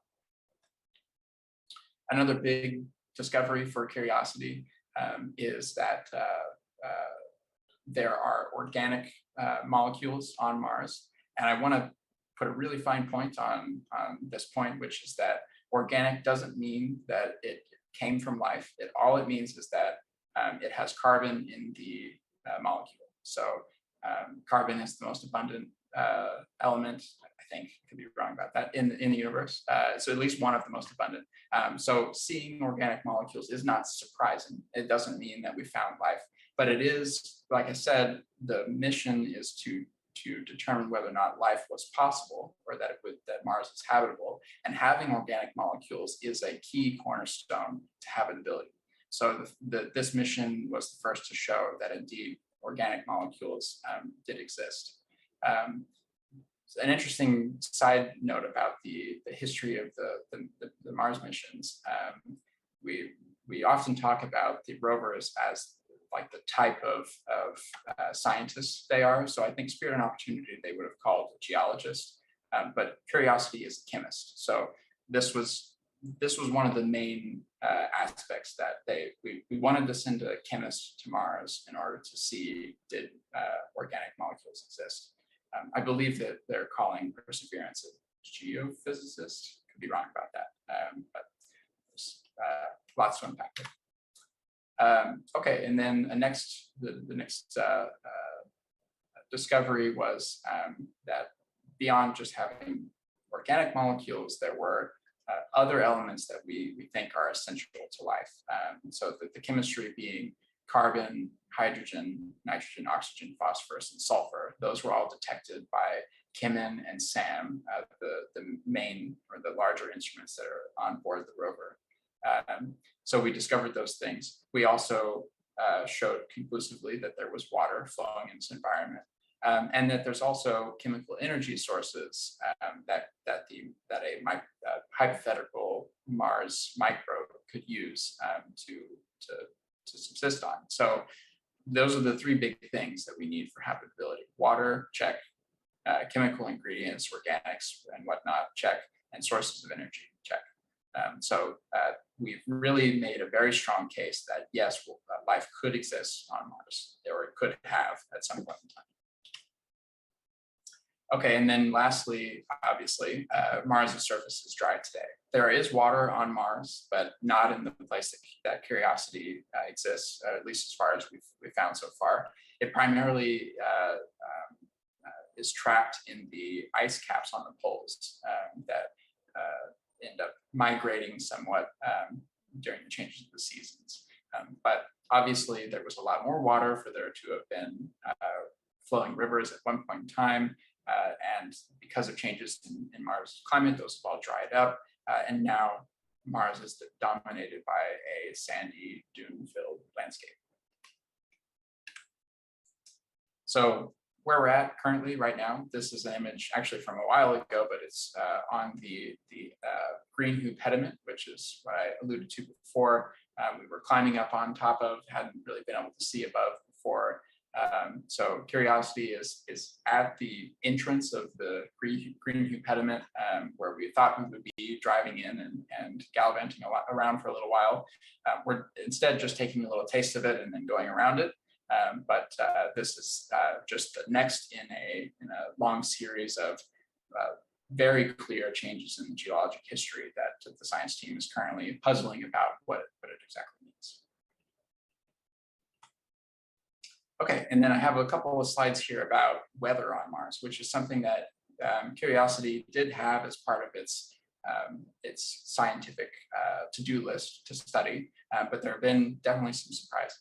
Another big discovery for Curiosity is that there are organic molecules on Mars. And I want to put a really fine point on this point, which is that organic doesn't mean that it came from life. All it means is that it has carbon in the molecule. So carbon is the most abundant element. I think I could be wrong about that in the universe. So at least one of the most abundant. So seeing organic molecules is not surprising. It doesn't mean that we found life, but it is, like I said, the mission is to determine whether or not life was possible or that Mars is habitable. And having organic molecules is a key cornerstone to habitability. So this mission was the first to show that indeed organic molecules did exist. An interesting side note about the history of the Mars missions. We often talk about the rovers as like the type of scientists they are. So I think Spirit and Opportunity they would have called a geologist, but Curiosity is a chemist. So this was one of the main aspects that we wanted to send a chemist to Mars in order to see did organic molecules exist. I believe that they're calling Perseverance a geophysicist. Could be wrong about that, but there's lots to unpack there. Okay, and then the next discovery was that beyond just having organic molecules, there were other elements that we think are essential to life. So the chemistry being carbon, hydrogen, nitrogen, oxygen, phosphorus, and sulfur. Those were all detected by Kimin and Sam, the main or the larger instruments that are on board the rover. So we discovered those things. We also showed conclusively that there was water flowing in this environment, and that there's also chemical energy sources that a hypothetical Mars microbe could use to subsist on. So those are the three big things that we need for habitability: water, check; chemical ingredients, organics and whatnot, check; and sources of energy, check. So we've really made a very strong case that yes, life could exist on Mars, or it could have at some point in time. Okay, and then lastly, obviously, Mars's surface is dry today. There is water on Mars, but not in the place that Curiosity exists, at least as far as we've found so far. It primarily is trapped in the ice caps on the poles that end up migrating somewhat during the changes of the seasons. But obviously, there was a lot more water for there to have been flowing rivers at one point in time. And because of changes in Mars' climate, those have all dried up. And now Mars is dominated by a sandy, dune-filled landscape. So where we're at currently right now, this is an image actually from a while ago, but it's on the green hoop pediment, which is what I alluded to before. We were climbing up on top of, hadn't really been able to see above before. So Curiosity is at the entrance of the green hoop pediment, where we thought we would be driving in and gallivanting around for a little while. We're instead just taking a little taste of it and then going around it. But this is just the next in a long series of very clear changes in the geologic history that the science team is currently puzzling about what it exactly means. Okay, and then I have a couple of slides here about weather on Mars, which is something that Curiosity did have as part of its scientific to-do list to study, but there have been definitely some surprises.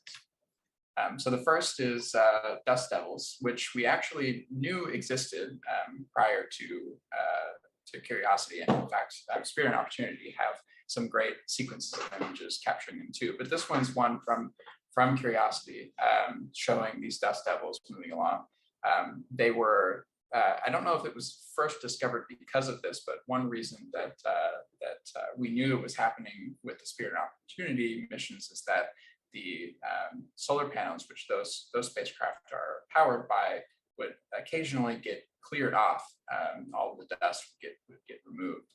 So the first is dust devils, which we actually knew existed prior to Curiosity, and in fact, Spirit and Opportunity have some great sequences of images capturing them too. But this one's one from Curiosity, showing these dust devils moving along. They were, I don't know if it was first discovered because of this, but one reason that we knew it was happening with the Spirit and Opportunity missions is that the solar panels, which those spacecraft are powered by, would occasionally get cleared off. All of the dust would get removed,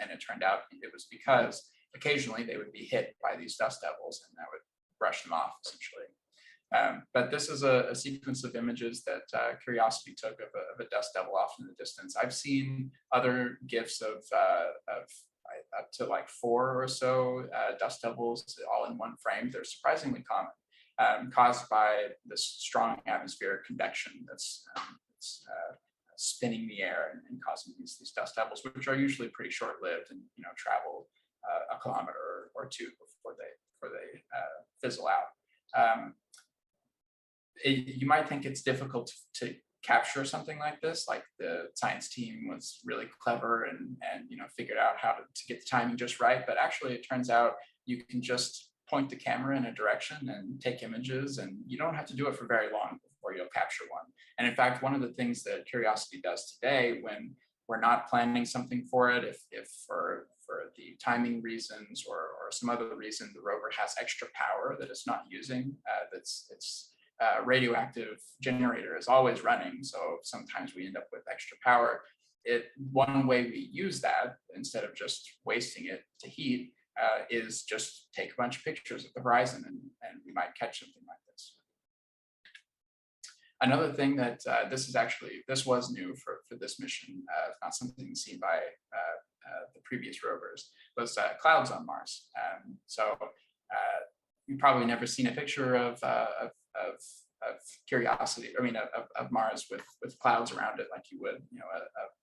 and it turned out it was because occasionally they would be hit by these dust devils, and that would brush them off essentially. But this is a sequence of images that Curiosity took of a dust devil off in the distance. I've seen other GIFs of up to like 4 or so dust devils all in one frame. They're surprisingly common, caused by this strong atmospheric convection that's spinning the air and causing these dust devils, which are usually pretty short-lived and travel a kilometer or two before they fizzle out. You might think it's difficult to capture something like this. Like the science team was really clever and figured out how to get the timing just right. But actually, it turns out you can just point the camera in a direction and take images, and you don't have to do it for very long before you'll capture one. And in fact, one of the things that Curiosity does today, when we're not planning something for it, if for the timing reasons or some other reason the rover has extra power that it's not using, its radioactive generator is always running, so sometimes we end up with extra power. One way we use that, instead of just wasting it to heat, is just take a bunch of pictures of the horizon, and we might catch something like this. Another thing that this was new for this mission, not something seen by the previous rovers, was clouds on Mars. You've probably never seen a picture of Curiosity, of Mars with clouds around it like you would,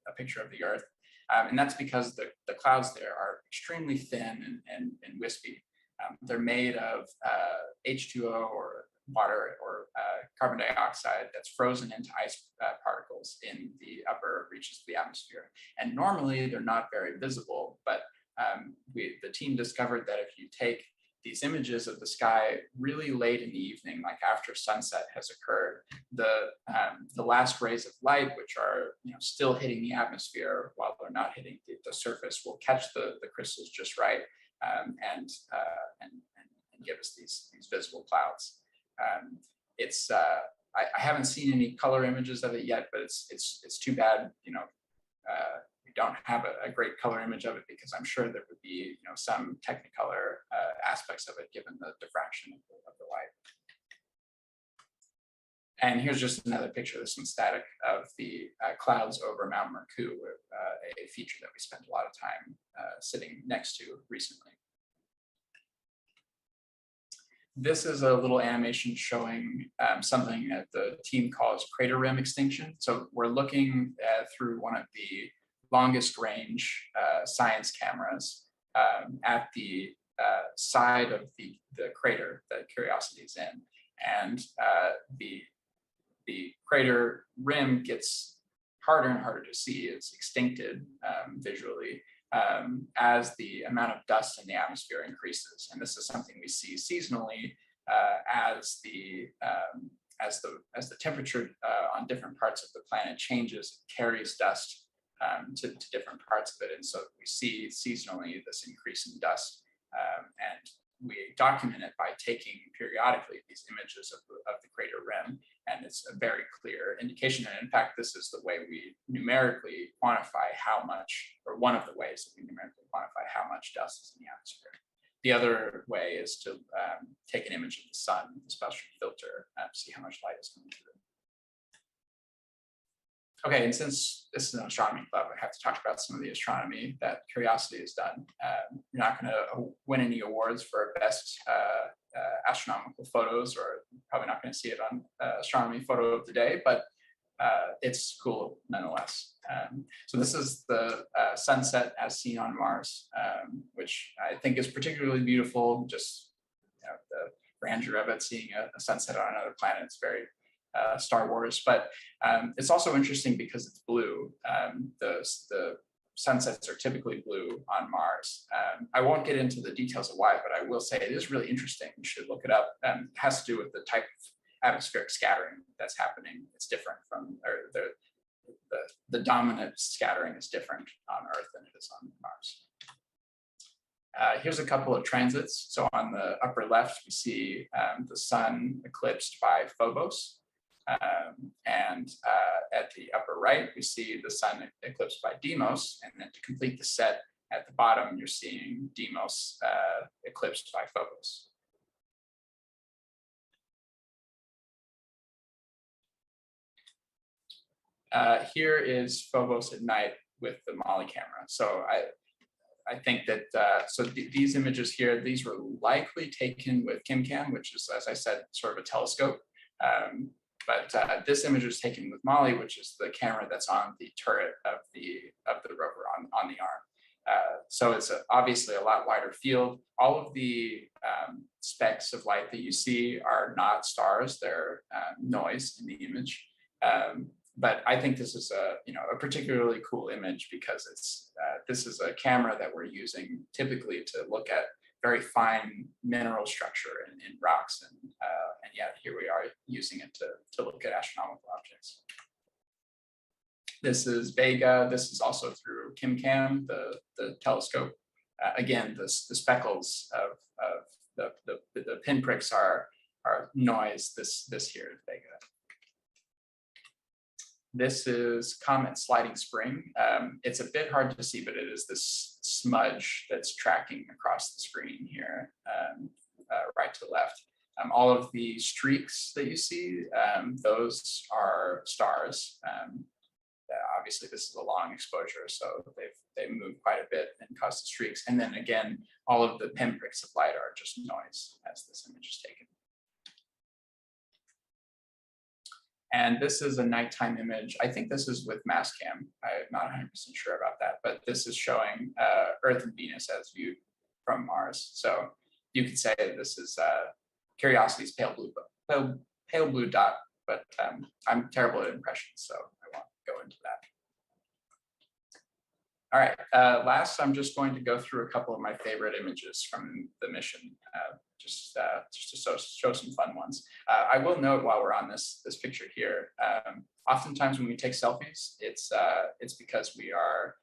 a picture of the Earth. And that's because the clouds there are extremely thin and wispy. They're made of H2O or water or carbon dioxide that's frozen into ice particles in the upper reaches of the atmosphere. And normally they're not very visible, but the team discovered that if you take these images of the sky really late in the evening, like after sunset has occurred, the last rays of light, which are still hitting the atmosphere while they're not hitting the surface, will catch the crystals just right and give us these visible clouds. I haven't seen any color images of it yet, but it's too bad we don't have a great color image of it, because I'm sure there would be some Technicolor aspects of it given the diffraction of the light. And here's just another picture, this one's static, of the clouds over Mount Mercou, a feature that we spent a lot of time sitting next to recently. This is a little animation showing something that the team calls crater rim extinction. So we're looking through one of the longest range science cameras at the side of the crater that Curiosity is in. And the crater rim gets harder and harder to see. It's extincted visually as the amount of dust in the atmosphere increases. And this is something we see seasonally as the temperature on different parts of the planet changes. It carries dust to different parts of it. And so we see seasonally this increase in dust. And we document it by taking periodically these images of the crater rim. And it's a very clear indication. And in fact, this is the way we numerically quantify how much, or one of the ways that we numerically quantify how much dust is in the atmosphere. The other way is to take an image of the sun with a special filter to see how much light is coming through. Okay, and since this is an astronomy club, I have to talk about some of the astronomy that Curiosity has done. You're not going to win any awards for best astronomical photos, or probably not going to see it on astronomy photo of the day, but it's cool nonetheless. So this is the sunset as seen on Mars, which I think is particularly beautiful. Just the grandeur of it, seeing a sunset on another planet. It's very Star Wars, but it's also interesting because it's blue. The sunsets are typically blue on Mars. I won't get into the details of why, but I will say it is really interesting. You should look it up. It has to do with the type of atmospheric scattering that's happening. It's different from, or the dominant scattering is different on Earth than it is on Mars. Here's a couple of transits. So on the upper left, we see the sun eclipsed by Phobos. And at the upper right, we see the sun eclipsed by Deimos. And then to complete the set at the bottom, you're seeing Deimos eclipsed by Phobos. Here is Phobos at night with the Molly camera. So I think that, these images here, these were likely taken with KimCam, which is, as I said, sort of a telescope. But this image was taken with Molly, which is the camera that's on the turret of the rover on the arm. So it's obviously a lot wider field. All of the specks of light that you see are not stars; they're noise in the image. But I think this is a particularly cool image because this is a camera that we're using typically to look at very fine mineral structure in rocks, and yet here we are using it to look at astronomical objects. This is Vega. This is also through KimCam, the telescope. Again, the speckles of the pinpricks are noise. This here is Vega. This is Comet Sliding Spring. It's a bit hard to see, but it is this smudge that's tracking across the screen here, right to left. All of the streaks that you see, those are stars. Obviously, this is a long exposure, so they've moved quite a bit and caused the streaks. And then again, all of the pinpricks of light are just noise as this image is taken. And this is a nighttime image. I think this is with Mastcam. I'm not 100% sure about that, but this is showing Earth and Venus as viewed from Mars. So you could say this is Curiosity's pale blue dot, but I'm terrible at impressions, so I won't go into that. All right, last, I'm just going to go through a couple of my favorite images from the mission, just to show some fun ones. I will note while we're on this picture here, oftentimes when we take selfies, it's because we are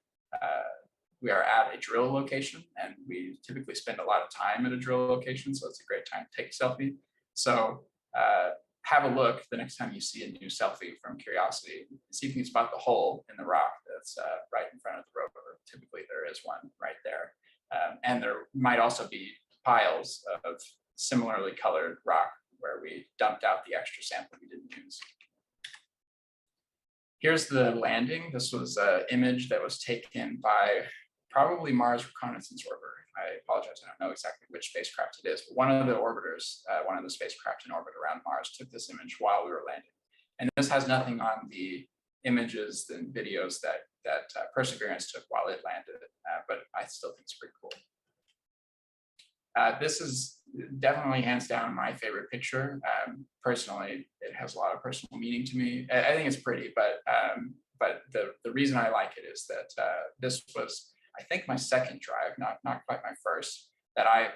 at a drill location, and we typically spend a lot of time at a drill location, so it's a great time to take a selfie. So have a look the next time you see a new selfie from Curiosity. See if you can spot the hole in the rock that's right in front of the rover. Typically there is one right there. And there might also be piles of similarly colored rock where we dumped out the extra sample we didn't use. Here's the landing. This was an image that was taken by probably Mars Reconnaissance Rover. I apologize, I don't know exactly which spacecraft it is, but one of the orbiters, one of the spacecraft in orbit around Mars took this image while we were landing. And this has nothing on the images and videos that Perseverance took while it landed, but I still think it's pretty cool. This is definitely hands down my favorite picture. Personally, it has a lot of personal meaning to me. I think it's pretty, but the reason I like it is that this was, I think, my second drive, not quite my first, that I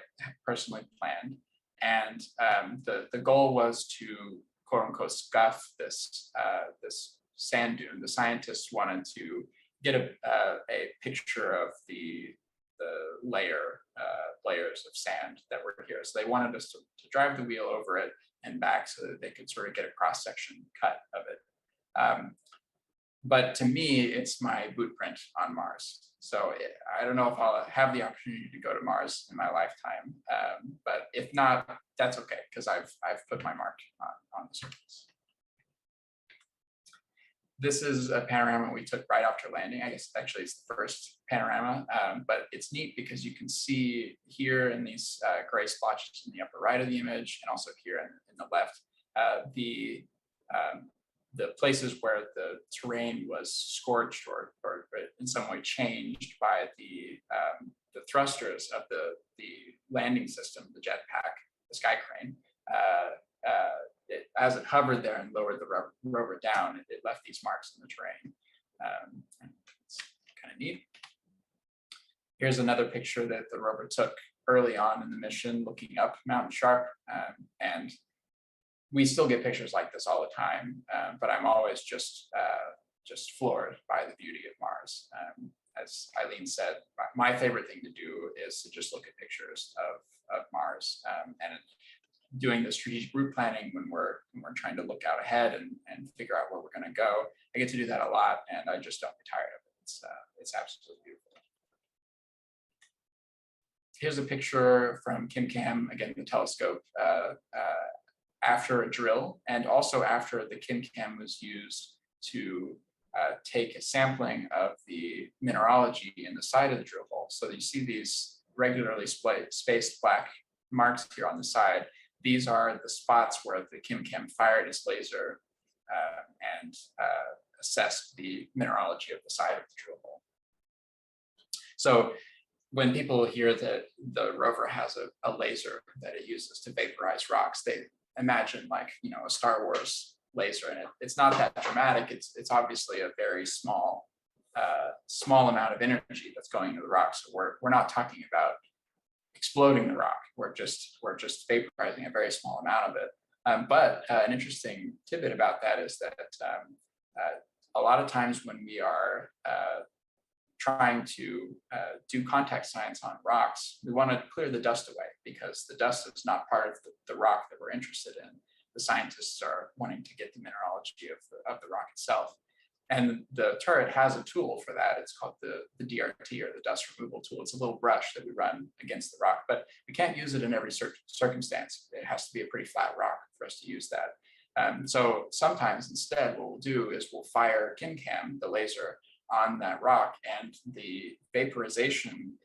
personally planned. And the goal was to quote unquote scuff this sand dune. The scientists wanted to get a picture of the layers of sand that were here. So they wanted us to drive the wheel over it and back so that they could sort of get a cross-section cut of it. But to me, it's my boot print on Mars. So I don't know if I'll have the opportunity to go to Mars in my lifetime, but if not, that's okay, because I've put my mark on the surface. This is a panorama we took right after landing. I guess actually it's the first panorama, but it's neat because you can see here in these gray splotches in the upper right of the image, and also here in the left, the places where the terrain was scorched or in some way changed by the thrusters of the landing system, the jetpack, the sky crane. As it hovered there and lowered the rover down, it left these marks in the terrain. It's kind of neat. Here's another picture that the rover took early on in the mission, looking up Mountain Sharp. And we still get pictures like this all the time, but I'm always just floored by the beauty of Mars. As Eileen said, my favorite thing to do is to just look at pictures of Mars, and doing the strategic route planning when we're trying to look out ahead and figure out where we're going to go. I get to do that a lot, and I just don't get tired of it. It's absolutely beautiful. Here's a picture from KimCam, again, the telescope, after a drill, and also after the KimCam was used to take a sampling of the mineralogy in the side of the drill hole. So you see these regularly spaced black marks here on the side. These are the spots where the KimCam fired its laser and assessed the mineralogy of the side of the drill hole. So when people hear that the rover has a laser that it uses to vaporize rocks, they imagine, like, you know, a Star Wars laser, and it's not that dramatic. It's obviously a very small amount of energy that's going into the rock. So we're not talking about exploding the rock. We're just vaporizing a very small amount of it. But an interesting tidbit about that is that a lot of times when we are trying to do contact science on rocks, we want to clear the dust away, because the dust is not part of the rock that we're interested in. The scientists are wanting to get the mineralogy of the rock itself. And the turret has a tool for that. It's called the DRT, or the dust removal tool. It's a little brush that we run against the rock, but we can't use it in every circumstance. It has to be a pretty flat rock for us to use that. So sometimes instead what we'll do is we'll fire KimCam, the laser, on that rock, and the vaporization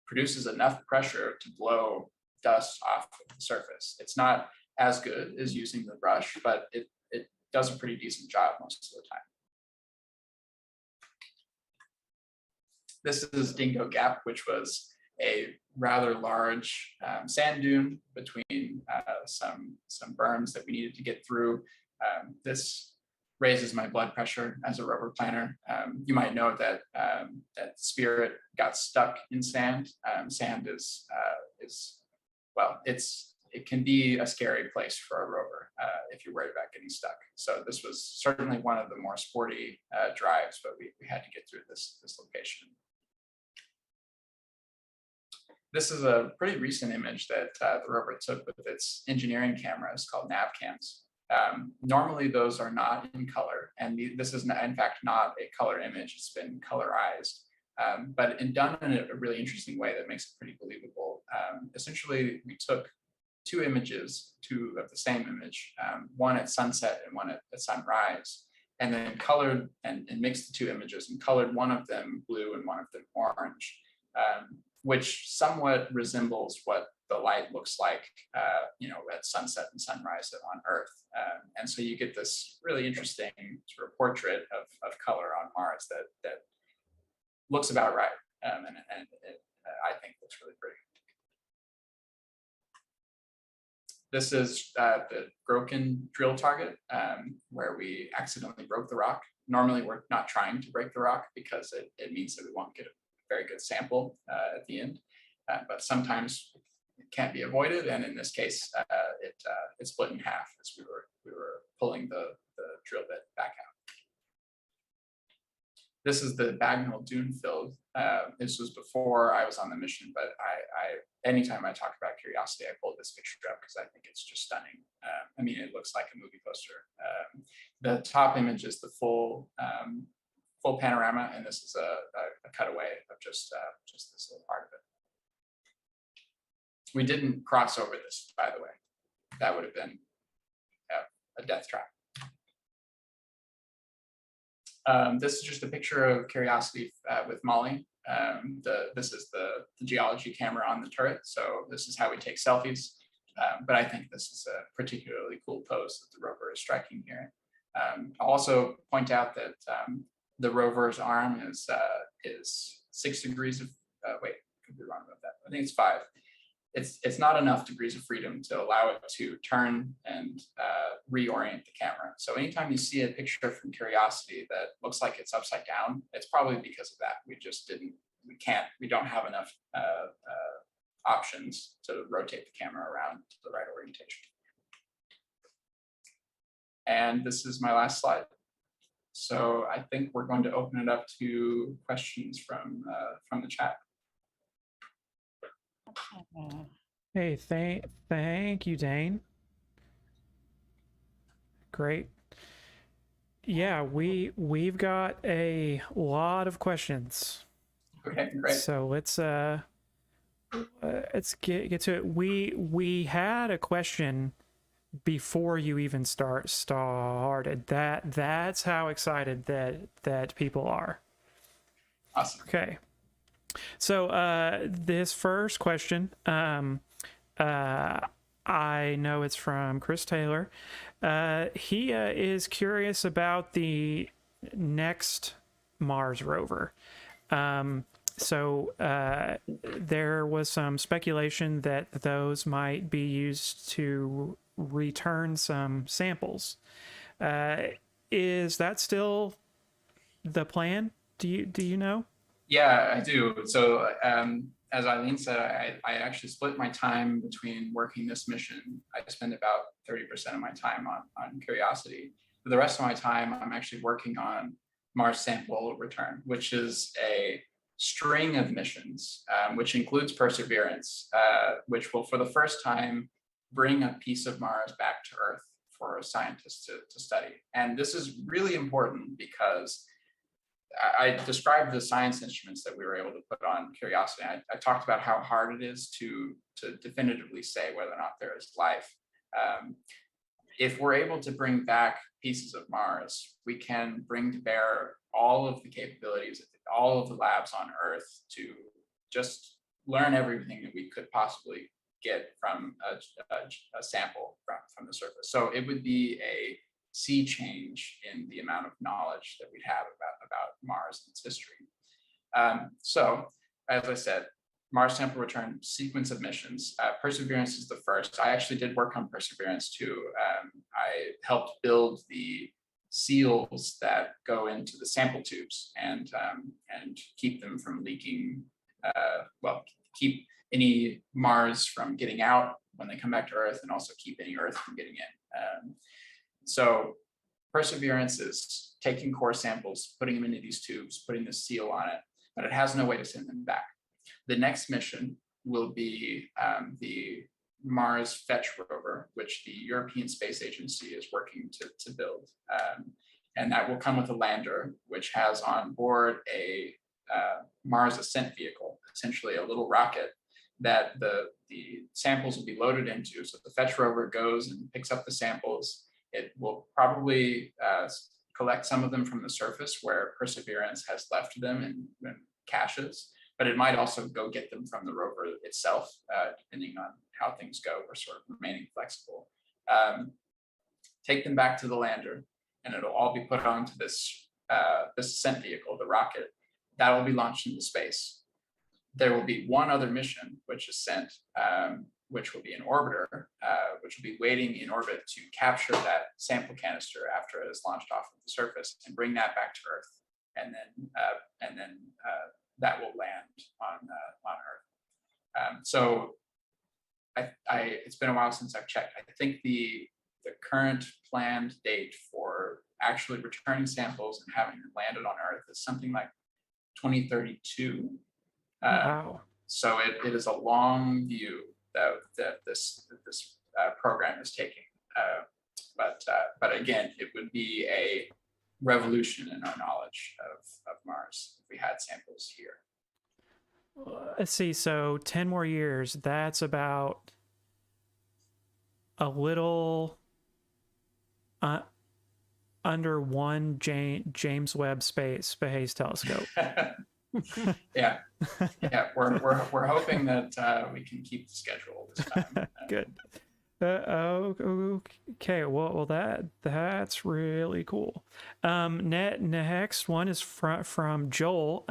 produces enough pressure to blow dust off of the surface. It's not as good as using the brush, but it does a pretty decent job most of the time. This is Dingo Gap, which was a rather large sand dune between some berms that we needed to get through. This raises my blood pressure as a rover planner. You might know that that Spirit got stuck in sand. Sand is well, it can be a scary place for a rover if you're worried about getting stuck. So this was certainly one of the more sporty drives, but we had to get through this location. This is a pretty recent image that the rover took with its engineering cameras called nav cams. Normally those are not in color, and this is in fact not a color image. It's been colorized, but done in a really interesting way that makes it pretty believable. Essentially, we took two images, two of the same image, one at sunset and one at sunrise, and then colored and mixed the two images and colored one of them blue and one of them orange, which somewhat resembles what the light looks like, you know, at sunset and sunrise on Earth. And so you get this really interesting sort of portrait of color on Mars that looks about right, and it, I think looks really pretty. This is the broken drill target, where we accidentally broke the rock. Normally, we're not trying to break the rock because it means that we won't get a very good sample at the end. But sometimes it can't be avoided, and in this case, it split in half as we were pulling the drill bit back out. This is the Bagnall dune field. This was before I was on the mission, but anytime I talk about Curiosity, I pull this picture up because I think it's just stunning. I mean, it looks like a movie poster. The top image is the full panorama, and this is a cutaway of just this little part of it. We didn't cross over this, by the way. That would have been a death trap. This is just a picture of Curiosity with Molly. This is the geology camera on the turret, so this is how we take selfies. But I think this is a particularly cool pose that the rover is striking here. I'll also point out that the rover's arm is 6 degrees of, wait, could be wrong about that. I think it's 5. It's not enough degrees of freedom to allow it to turn and reorient the camera. So anytime you see a picture from Curiosity that looks like it's upside down, it's probably because of that. We just didn't we don't have enough options to rotate the camera around to the right orientation. And this is my last slide. So I think we're going to open it up to questions from the chat. Hey, thank you, Dane. Great. Yeah, we've got a lot of questions. Okay, great. So let's get to it. We had a question before you even started. That's how excited that people are. Awesome. Okay. So this first question, I know it's from Chris Taylor. He is curious about the next Mars rover. So there was some speculation that those might be used to return some samples. Is that still the plan? Do you know? Yeah, I do. So as Eileen said, I actually split my time between working this mission. I spend about 30% of my time on Curiosity. For the rest of my time, I'm actually working on Mars Sample Return, which is a string of missions, which includes Perseverance, which will, for the first time, bring a piece of Mars back to Earth for scientists to study. And this is really important because I described the science instruments that we were able to put on Curiosity. I talked about how hard it is to definitively say whether or not there is life. If we're able to bring back pieces of Mars, we can bring to bear all of the capabilities of all of the labs on Earth to just learn everything that we could possibly get from a sample from the surface. So it would be a sea change in the amount of knowledge that we'd have about Mars and its history. So, as I said, Mars Sample Return sequence of missions. Perseverance is the first. I actually did work on Perseverance too. I helped build the seals that go into the sample tubes and keep them from leaking. Keep any Mars from getting out when they come back to Earth, and also keep any Earth from getting in. So Perseverance is taking core samples, putting them into these tubes, putting the seal on it, but it has no way to send them back. The next mission will be the Mars Fetch rover, which the European Space Agency is working to build. And that will come with a lander, which has on board a Mars ascent vehicle, essentially a little rocket that the samples will be loaded into. So the Fetch rover goes and picks up the samples. It will probably collect some of them from the surface where Perseverance has left them in caches, but it might also go get them from the rover itself, depending on how things go. We're sort of remaining flexible. Take them back to the lander, and it'll all be put onto this ascent vehicle, the rocket, that will be launched into space. There will be one other mission which is sent, which will be an orbiter, which will be waiting in orbit to capture that sample canister after it is launched off of the surface and bring that back to Earth, and then that will land on Earth. So it's been a while since I've checked. I think the current planned date for actually returning samples and having them landed on Earth is something like 2032. Wow. So it is a long view that this program is taking. But again, it would be a revolution in our knowledge of Mars if we had samples here. Let's see. So 10 more years. That's about a little under one James Webb Space Telescope. yeah. We're hoping that we can keep the schedule this time. Good. Okay. Well, that's really cool. Next one is from Joel,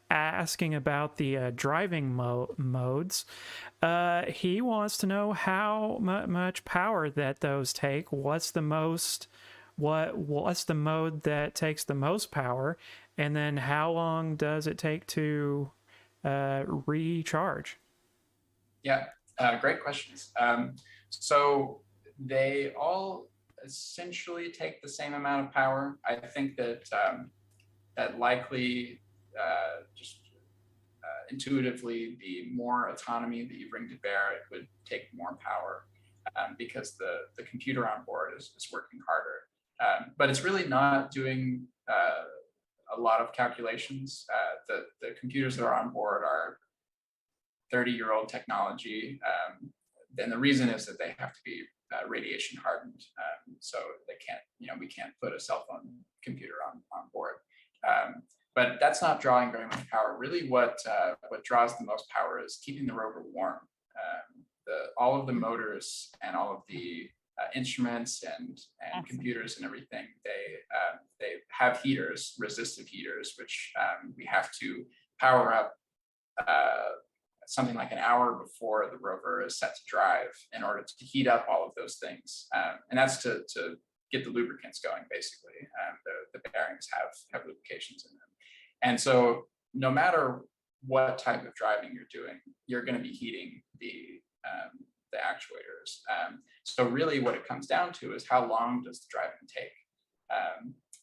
asking about the driving modes. He wants to know how much power that those take. What's the mode that takes the most power, and then how long does it take to recharge? Yeah, great questions. So they all essentially take the same amount of power. I think that that likely just intuitively, the more autonomy that you bring to bear, it would take more power because the computer on board is working harder. But it's really not doing a lot of calculations. The computers that are on board are 30-year-old technology. And the reason is that they have to be radiation hardened. So they can't, we can't put a cell phone computer on board. But that's not drawing very much power. Really what draws the most power is keeping the rover warm. All of the motors and all of the instruments and computers and everything, they have heaters, resistive heaters, which we have to power up something like an hour before the rover is set to drive in order to heat up all of those things. And that's to get the lubricants going, basically. The bearings have lubrications in them. And so no matter what type of driving you're doing, you're going to be heating the actuators. So really what it comes down to is how long does the driving take?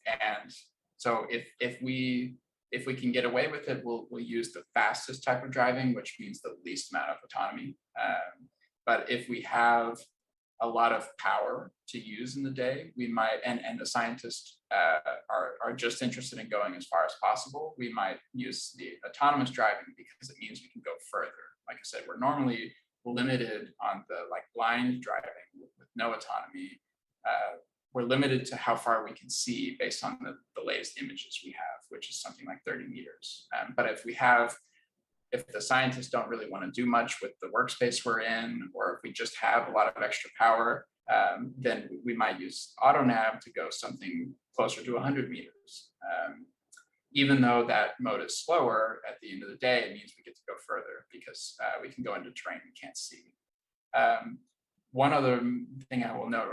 And so if we can get away with it, we'll use the fastest type of driving, which means the least amount of autonomy. But if we have a lot of power to use in the day, we might, and the scientists are just interested in going as far as possible, we might use the autonomous driving because it means we can go further. Like I said, we're normally limited on the blind driving with no autonomy. We're limited to how far we can see based on the latest images we have, which is something like 30 meters. But if the scientists don't really want to do much with the workspace we're in, or if we just have a lot of extra power, then we might use AutoNav to go something closer to 100 meters. Even though that mode is slower, at the end of the day, it means we get to go further because we can go into terrain we can't see. One other thing I will note,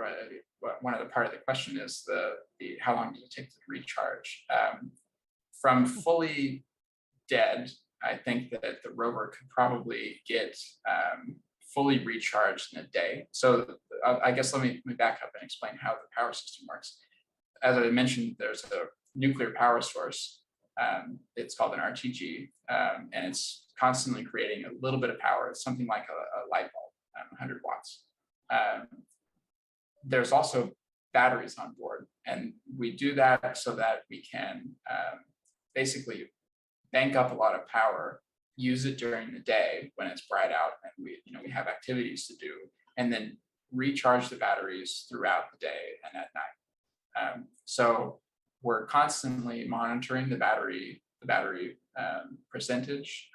one other part of the question is the how long does it take to recharge? From fully dead, I think that the rover could probably get fully recharged in a day. So I guess let me back up and explain how the power system works. As I mentioned, there's a nuclear power source. It's called an RTG, and it's constantly creating a little bit of power. It's something like a light bulb, 100 watts. There's also batteries on board, and we do that so that we can basically bank up a lot of power, use it during the day when it's bright out and we have activities to do, and then recharge the batteries throughout the day and at night. So we're constantly monitoring the battery percentage.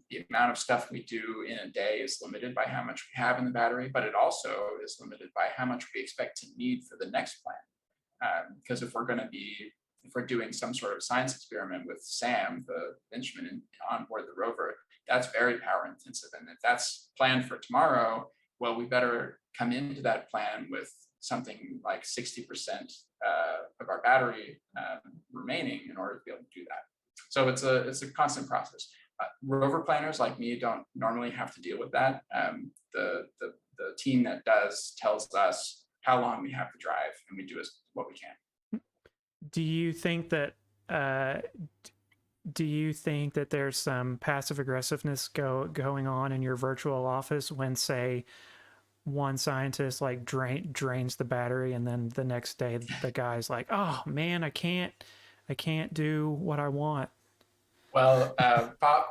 The amount of stuff we do in a day is limited by how much we have in the battery, but it also is limited by how much we expect to need for the next plan. Because if we're doing some sort of science experiment with SAM, the instrument on board the rover, that's very power intensive. And if that's planned for tomorrow, well, we better come into that plan with something like 60% of our battery remaining in order to be able to do that. So it's a constant process. Rover planners like me don't normally have to deal with that. The team that does tells us how long we have to drive, and we do what we can. Do you think that there's some passive aggressiveness going on in your virtual office when, say, one scientist drains the battery, and then the next day the guy's like, "Oh man, I can't do what I want"? Well,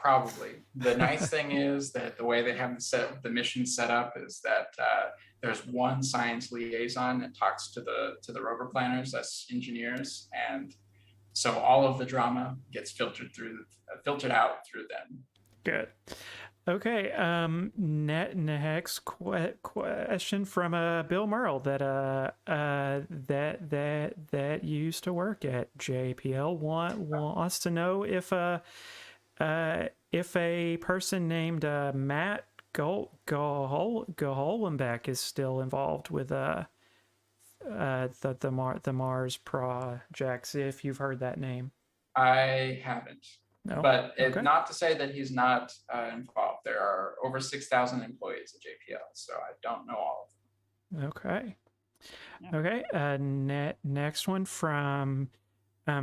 probably. The nice thing is that the way they have the mission set up is that there's one science liaison that talks to the rover planners, us engineers, and so all of the drama gets filtered out through them. Good. Okay. Next question from Bill Merle that used to work at JPL wants to know if a person named Matt Goholenbeck is still involved with the Mars projects. If you've heard that name. I haven't. No. But Okay. not to say that he's not involved. There are over 6,000 employees at JPL, so I don't know all of them. Okay. Yeah. Okay. Next one from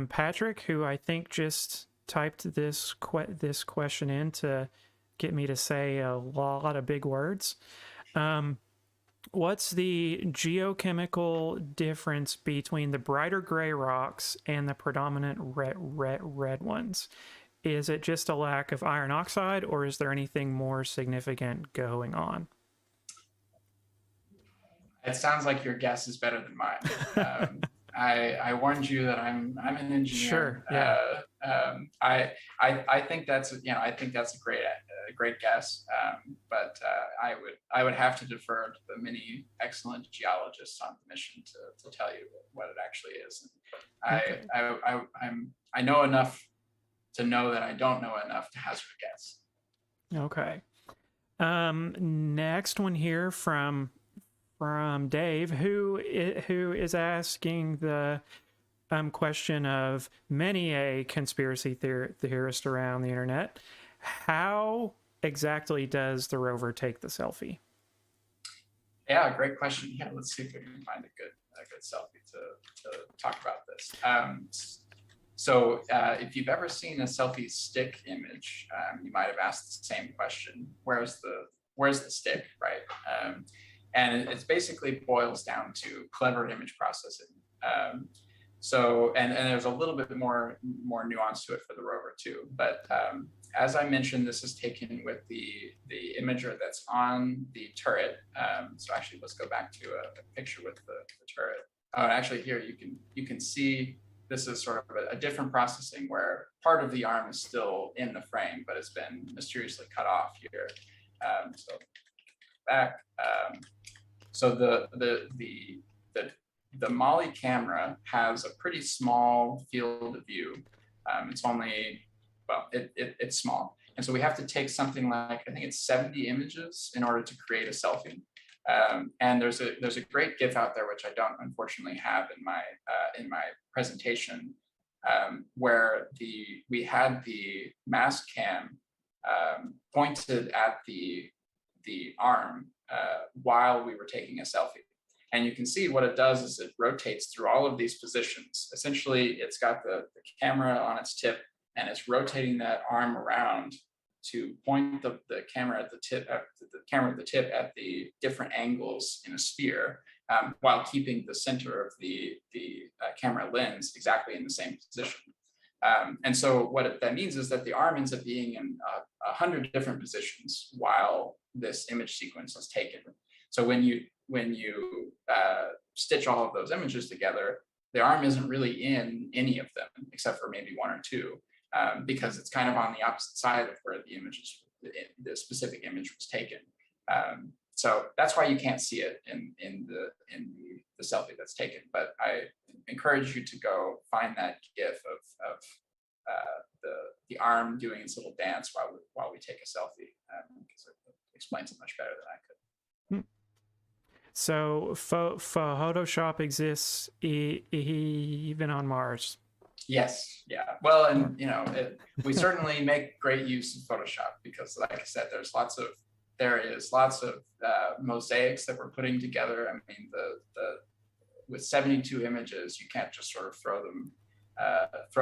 Patrick, who I think just typed this question in to get me to say a lot of big words. What's the geochemical difference between the brighter gray rocks and the predominant red ones? Is it just a lack of iron oxide, or is there anything more significant going on? It sounds like your guess is better than mine. I warned you that I'm an engineer. Sure. Yeah. I think that's I think that's a great guess. But I would have to defer to the many excellent geologists on the mission to tell you what it actually is. Okay. I know enough to know that I don't know enough to hazard a guess. Okay. Next one here from Dave, who is asking the question of many a conspiracy theorist around the internet. How exactly does the rover take the selfie? Yeah, great question. Yeah, let's see if we can find a good selfie to talk about this. So if you've ever seen a selfie stick image, you might have asked the same question: where's the stick, right? And it basically boils down to clever image processing. So there's a little bit more nuance to it for the rover too. But as I mentioned, this is taken with the imager that's on the turret. So actually, let's go back to a picture with the turret. Oh, and actually here you can see this is sort of a different processing where part of the arm is still in the frame, but it's been mysteriously cut off here. So back. So the Molly camera has a pretty small field of view. It's only, well, it's small. And so we have to take something like, I think it's 70 images in order to create a selfie. And there's a great GIF out there, which I don't unfortunately have in my presentation, where we had the mass cam pointed at the arm while we were taking a selfie. And you can see what it does is it rotates through all of these positions. Essentially, it's got the camera on its tip, and it's rotating that arm around to point the camera at the tip at the different angles in a sphere, while keeping the center of the camera lens exactly in the same position. And so what that means is that the arm ends up being in 100 different positions while this image sequence is taken. So when you stitch all of those images together, the arm isn't really in any of them except for maybe one or two, because it's kind of on the opposite side of where the specific image was taken. So that's why you can't see it in the selfie that's taken. But I encourage you to go find that GIF of the arm doing its little dance while we take a selfie, because it explains it much better than I could. So Photoshop exists even on Mars. Yes, yeah. Well, and we certainly make great use of Photoshop because, like I said, there is lots of mosaics that we're putting together. I mean, with 72 images, you can't just sort of throw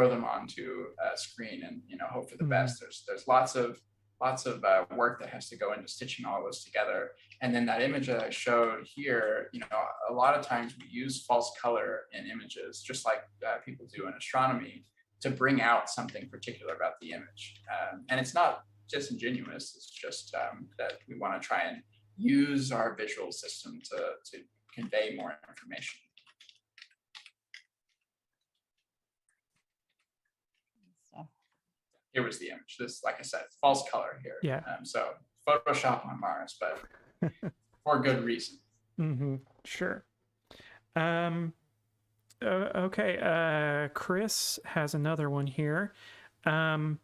them onto a screen and hope for the best. There's lots of work that has to go into stitching all those together. And then that image that I showed here, a lot of times we use false color in images, just like people do in astronomy, to bring out something particular about the image. And it's not disingenuous, it's just that we want to try and use our visual system to convey more information. Here was the image. This, like I said, false color here. Yeah. So Photoshop on Mars, but for good reason. Sure. Okay. Chris has another one here. So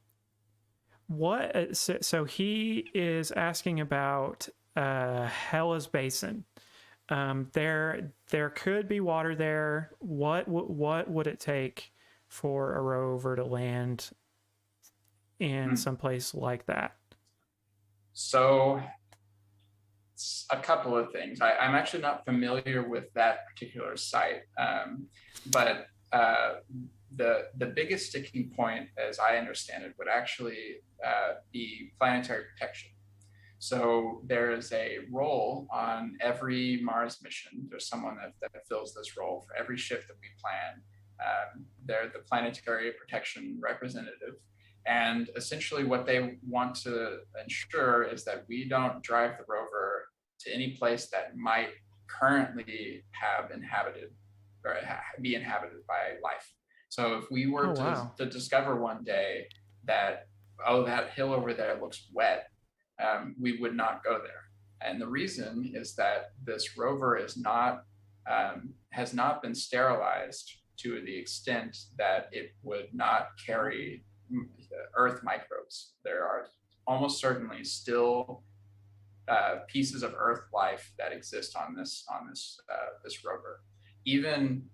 he is asking about Hellas Basin. There could be water there. What would it take for a rover to land in some place like that? So a couple of things. I'm actually not familiar with that particular site, but the biggest sticking point, as I understand it, would actually be planetary protection. So there is a role on every Mars mission. There's someone that fills this role for every shift that we plan. They're the planetary protection representative. And essentially what they want to ensure is that we don't drive the rover to any place that might currently have inhabited or be inhabited by life. So if we were to discover one day that, oh, that hill over there looks wet, we would not go there. And the reason is that this rover is not, has not been sterilized to the extent that it would not carry Earth microbes. There are almost certainly still pieces of Earth life that exist on this rover. Even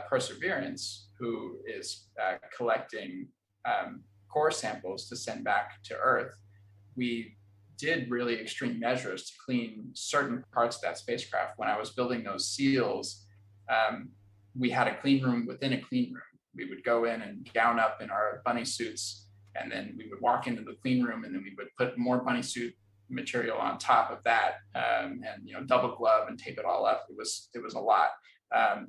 Perseverance, who is collecting core samples to send back to Earth, we did really extreme measures to clean certain parts of that spacecraft. When I was building those seals, we had a clean room within a clean room. We would go in and gown up in our bunny suits, and then we would walk into the clean room, and then we would put more bunny suit material on top of that, and double glove and tape it all up. It was a lot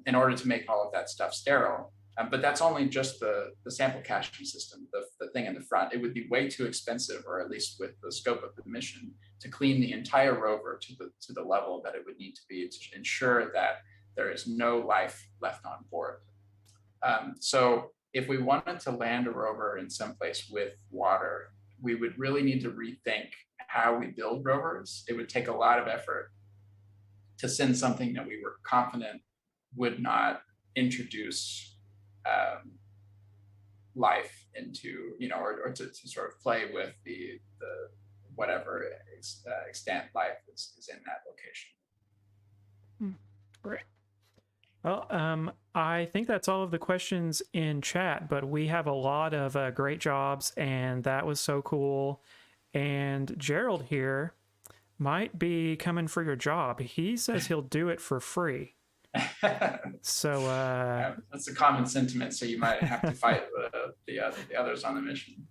in order to make all of that stuff sterile. But that's only just the sample caching system, the thing in the front. It would be way too expensive, or at least with the scope of the mission, to clean the entire rover to the level that it would need to be to ensure that there is no life left on board. So if we wanted to land a rover in some place with water, we would really need to rethink how we build rovers. It would take a lot of effort to send something that we were confident would not introduce life into, or to sort of play with the whatever extent life is in that location. Great. Well, I think that's all of the questions in chat, but we have a lot of great jobs, and that was so cool. And Gerald here might be coming for your job. He says he'll do it for free. So that's a common sentiment. So you might have to fight the others on the mission.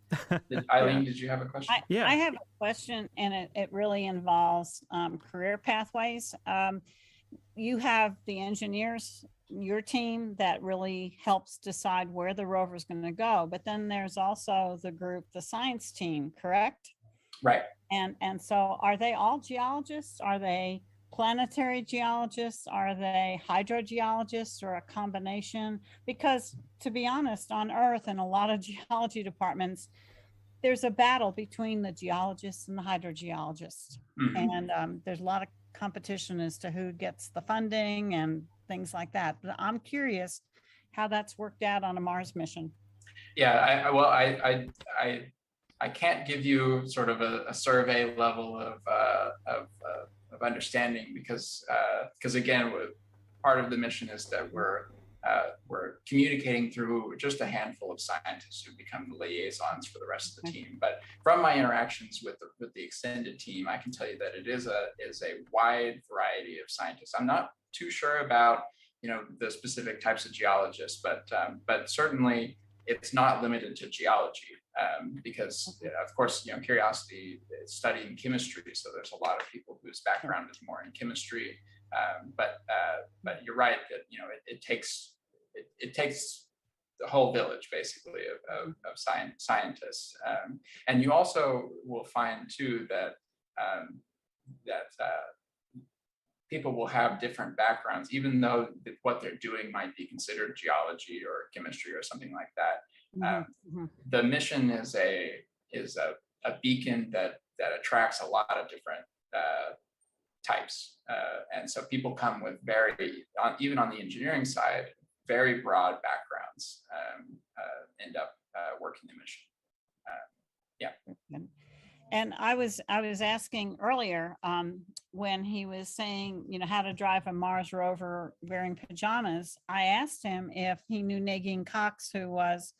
Eileen, did you have a question? I have a question, and it really involves career pathways. You have the engineers, your team, that really helps decide where the rover is going to go. But then there's also the group, the science team, correct? Right. And so are they all geologists? Are they planetary geologists? Are they hydrogeologists, or a combination? Because to be honest, on Earth, in a lot of geology departments, there's a battle between the geologists and the hydrogeologists. Mm-hmm. And there's a lot of competition as to who gets the funding and things like that. But I'm curious how that's worked out on a Mars mission. Yeah, I can't give you sort of a survey level of understanding because again, part of the mission is that we're communicating through just a handful of scientists who become the liaisons for the rest of the team. But from my interactions with the extended team, I can tell you that it is a wide variety of scientists. I'm not too sure about the specific types of geologists, but certainly it's not limited to geology. Because of course, Curiosity is studying chemistry, so there's a lot of people whose background is more in chemistry. But you're right that it takes the whole village basically of scientists, and you also will find too that people will have different backgrounds, even though what they're doing might be considered geology or chemistry or something like that. The mission is a beacon that attracts a lot of different types, and so people come with even on the engineering side, very broad backgrounds end up working the mission. Yeah. And I was asking earlier when he was saying, how to drive a Mars rover wearing pajamas. I asked him if he knew Nadine Cox, who was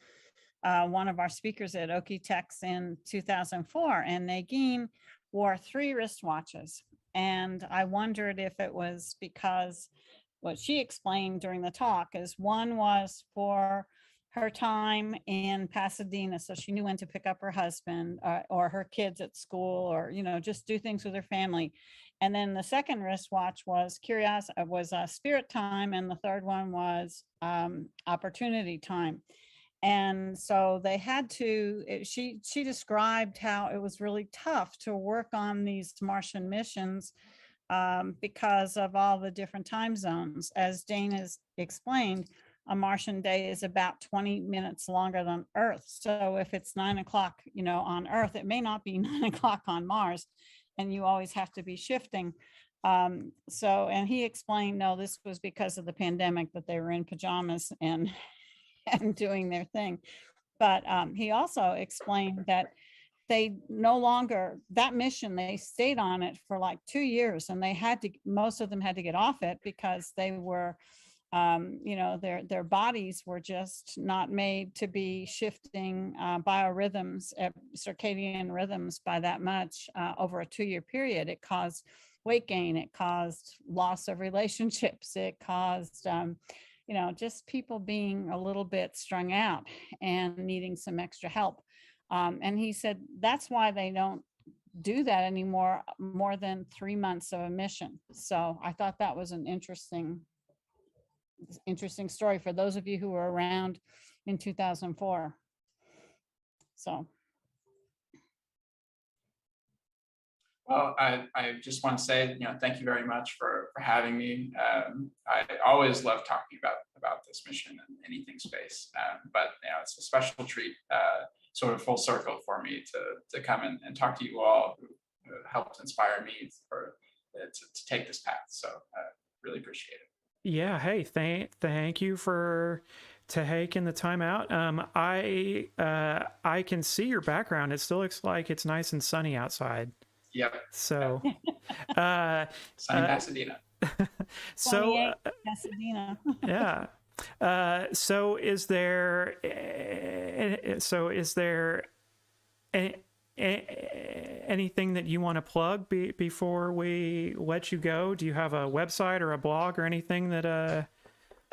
one of our speakers at Okie-Tex in 2004, and Nagin wore 3 wristwatches. And I wondered if it was because what she explained during the talk is one was for her time in Pasadena, so she knew when to pick up her husband or her kids at school, or just do things with her family. And then the second wristwatch was spirit time, and the third one was opportunity time. And so they had to, she described how it was really tough to work on these Martian missions because of all the different time zones. As Dane has explained, a Martian day is about 20 minutes longer than Earth. So if it's 9 o'clock, on Earth, it may not be 9 o'clock on Mars, and you always have to be shifting. And he explained, no, this was because of the pandemic, that they were in pajamas and doing their thing. But he also explained that they no longer, that mission, they stayed on it for like 2 years, and most of them had to get off it because they were, their bodies were just not made to be shifting biorhythms, circadian rhythms by that much over a 2-year period. It caused weight gain, it caused loss of relationships, it caused, just people being a little bit strung out and needing some extra help. And he said that's why they don't do that anymore, more than 3 months of a mission. So I thought that was an interesting story for those of you who were around in 2004. So. Well, I just want to say, thank you very much for having me. I always love talking about this mission and anything space, but it's a special treat, sort of full circle for me to come and talk to you all who helped inspire me to take this path. So really appreciate it. Yeah. Hey, thank you for taking the time out. I can see your background. It still looks like it's nice and sunny outside. Yep. So, sunny Pasadena. So, Pasadena. Yeah. So is there anything that you want to plug before we let you go? Do you have a website or a blog or anything that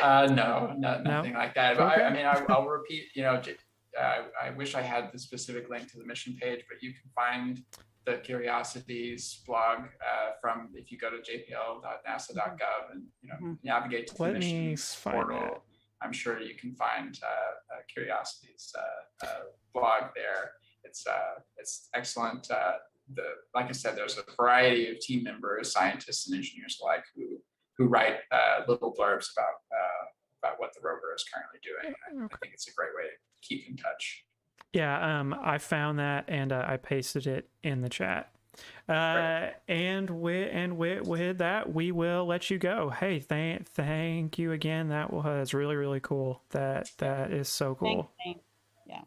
No, nothing like that. But Okay. I'll repeat, I wish I had the specific link to the mission page, but you can find the Curiosities blog if you go to jpl.nasa.gov and navigate to the missions portal. I'm sure you can find Curiosities blog there. It's excellent. Like I said, there's a variety of team members, scientists and engineers alike who write little blurbs about what the rover is currently doing. I think it's a great way to keep in touch. Yeah, I found that and I pasted it in the chat. And with that, we will let you go. Hey, thank you again. That was really, really cool. That is so cool. Thanks. Yeah,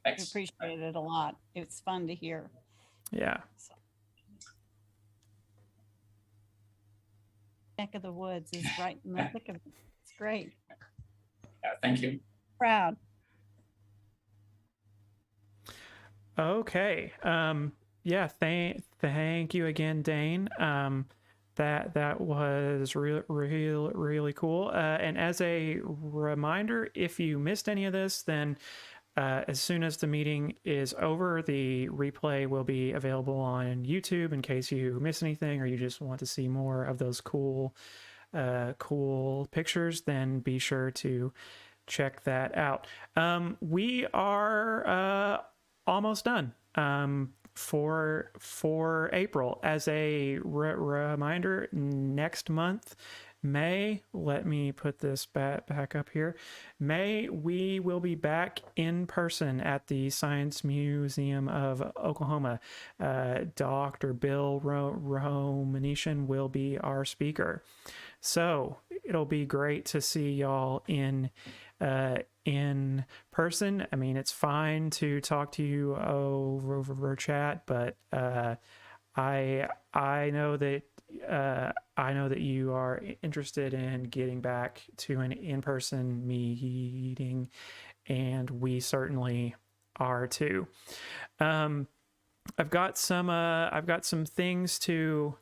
Thanks. I appreciate it a lot. It's fun to hear. Yeah. So. Neck of the woods is right in the thick of it. It's great. Yeah, thank you. Proud. Okay. Yeah. Thank you again, Dane. That was really cool. And as a reminder, if you missed any of this, then as soon as the meeting is over, the replay will be available on YouTube in case you miss anything or you just want to see more of those cool pictures. Then be sure to check that out. We are almost done for April. As a reminder, next month, May, let me put this back up here. May, we will be back in person at the Science Museum of Oklahoma. Dr. Bill Romanician will be our speaker. So it'll be great to see y'all in person. I mean, it's fine to talk to you over chat, but I know that I know that you are interested in getting back to an in-person meeting, and we certainly are too. I've got some things to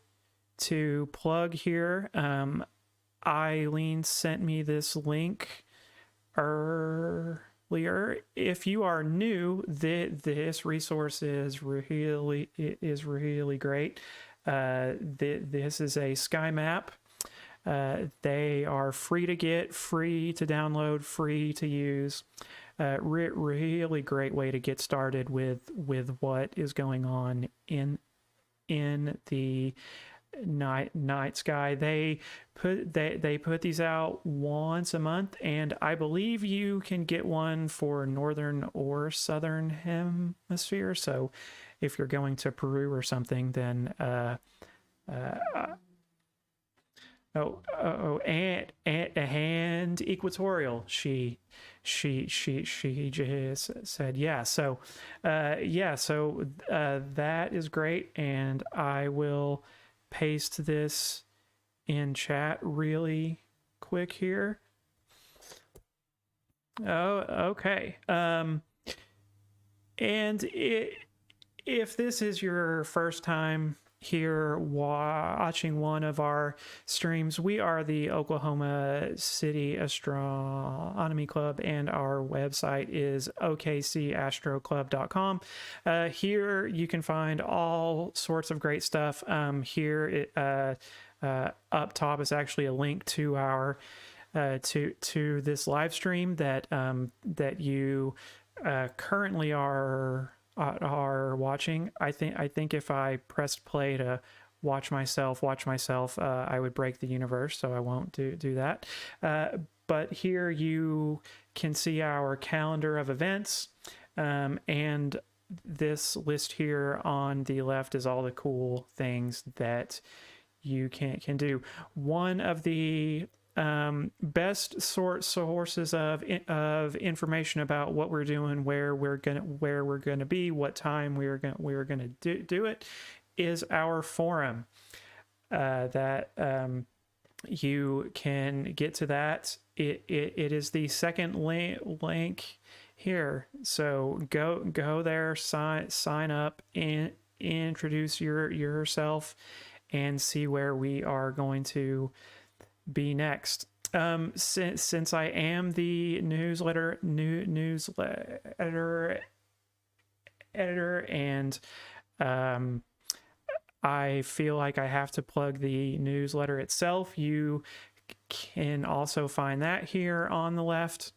plug here. Eileen sent me this link earlier. If you are new, this resource is really great. This is a sky map. They are free to get, free to download, free to use. Really great way to get started with what is going on in the night sky. They put these out once a month, and I believe you can get one for northern or southern hemisphere. So if you're going to Peru or something, then and equatorial, she just said yeah. So that is great, and I will paste this in chat really quick here. Oh, okay. And if this is your first time here watching one of our streams, we are the Oklahoma City Astronomy Club, and our website is okcastroclub.com. Here you can find all sorts of great stuff. Here up top is actually a link to our to this live stream that you currently are watching. I think if I pressed play to watch myself, I would break the universe, so I won't do that. But here you can see our calendar of events, and this list here on the left is all the cool things that you can do. One of the best sources of information about what we're doing, where we're gonna be, what time we're gonna do it, is our forum. That you can get to that. It is the second link here. So go there, sign up, and introduce yourself, and see where we are going to be next. Since I am the newsletter editor, and I feel like I have to plug the newsletter itself, you can also find that here on the left.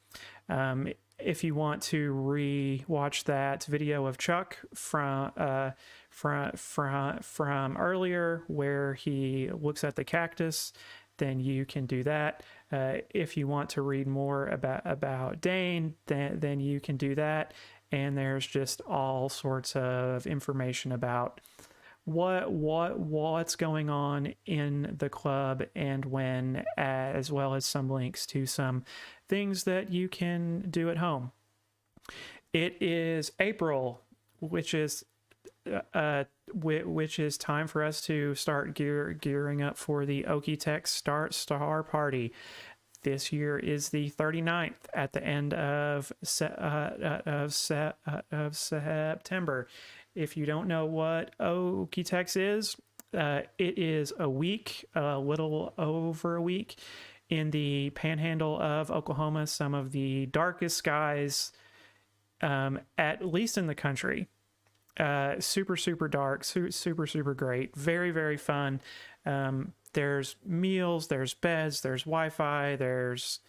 If you want to re-watch that video of Chuck from earlier, where he looks at the cactus, then you can do that. If you want to read more about Dane, then you can do that. And there's just all sorts of information about what's going on in the club and when, as well as some links to some things that you can do at home. It is April, which is time for us to start gearing up for the Okie-Tex Star Party. This year is the 39th at the end of September. If you don't know what Okie-Tex is, it is a week, a little over a week, in the panhandle of Oklahoma, some of the darkest skies, at least in the country. Super dark, super great, very fun. There's meals, there's beds, there's Wi-Fi, there's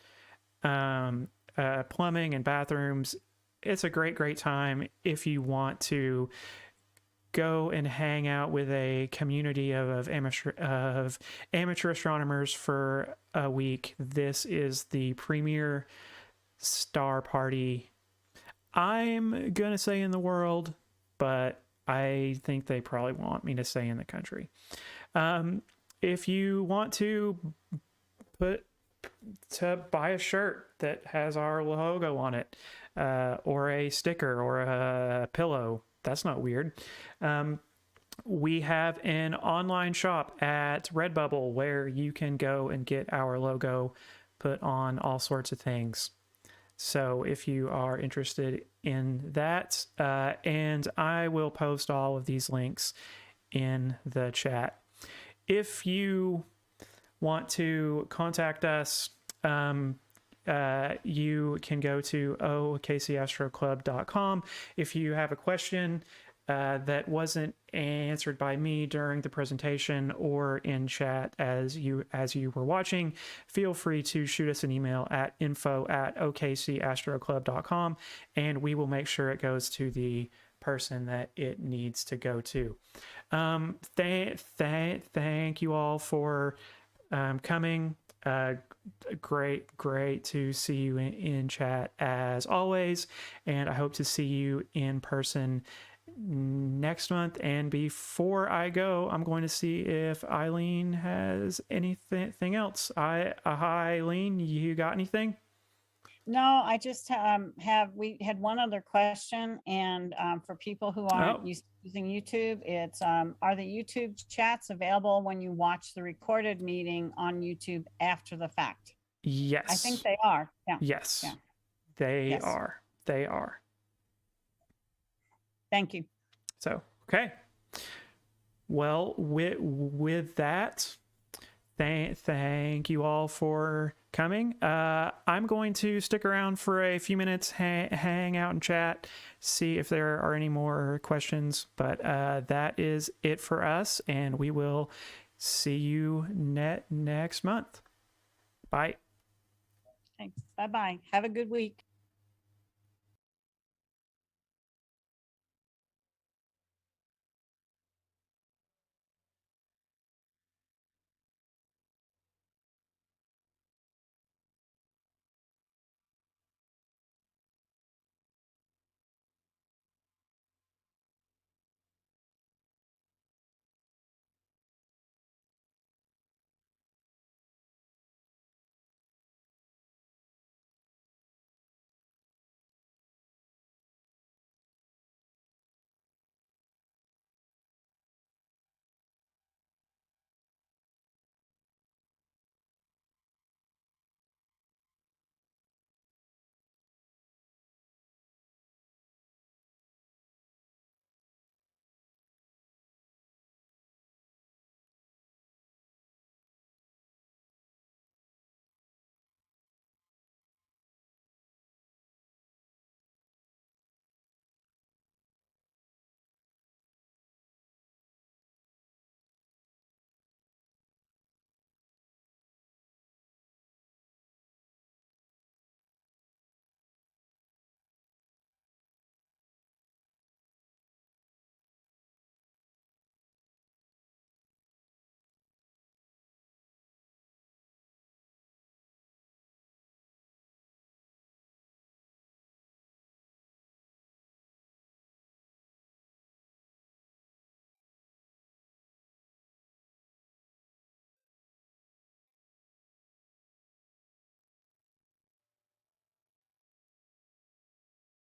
plumbing and bathrooms. It's a great time if you want to go and hang out with a community of amateur astronomers for a week. This is the premier star party, I'm gonna say, in the world, but I think they probably want me to say in the country. If you want to buy a shirt that has our logo on it, or a sticker or a pillow, that's not weird. we have an online shop at Redbubble where you can go and get our logo put on all sorts of things. So if you are interested in that, and I will post all of these links in the chat. If you want to contact us, you can go to okcastroclub.com. If you have a question that wasn't answered by me during the presentation or in chat as you were watching, feel free to shoot us an email at info@okcastroclub.com, and we will make sure it goes to the person that it needs to go to. Thank you all for coming. Great to see you in chat as always, and I hope to see you in person next month. And before I go, I'm going to see if Eileen has anything else. Eileen, you got anything? No, I just we had one other question, and for people who aren't using YouTube, it's are the YouTube chats available when you watch the recorded meeting on YouTube after the fact? Yes. I think they are. Yeah. Yes. Yeah. They are. They are. Thank you. So, okay. Well, with that, thank you all for coming. I'm going to stick around for a few minutes, hang out and chat, see if there are any more questions. But that is it for us, and we will see you next month. Bye. Thanks. Bye-bye. Have a good week.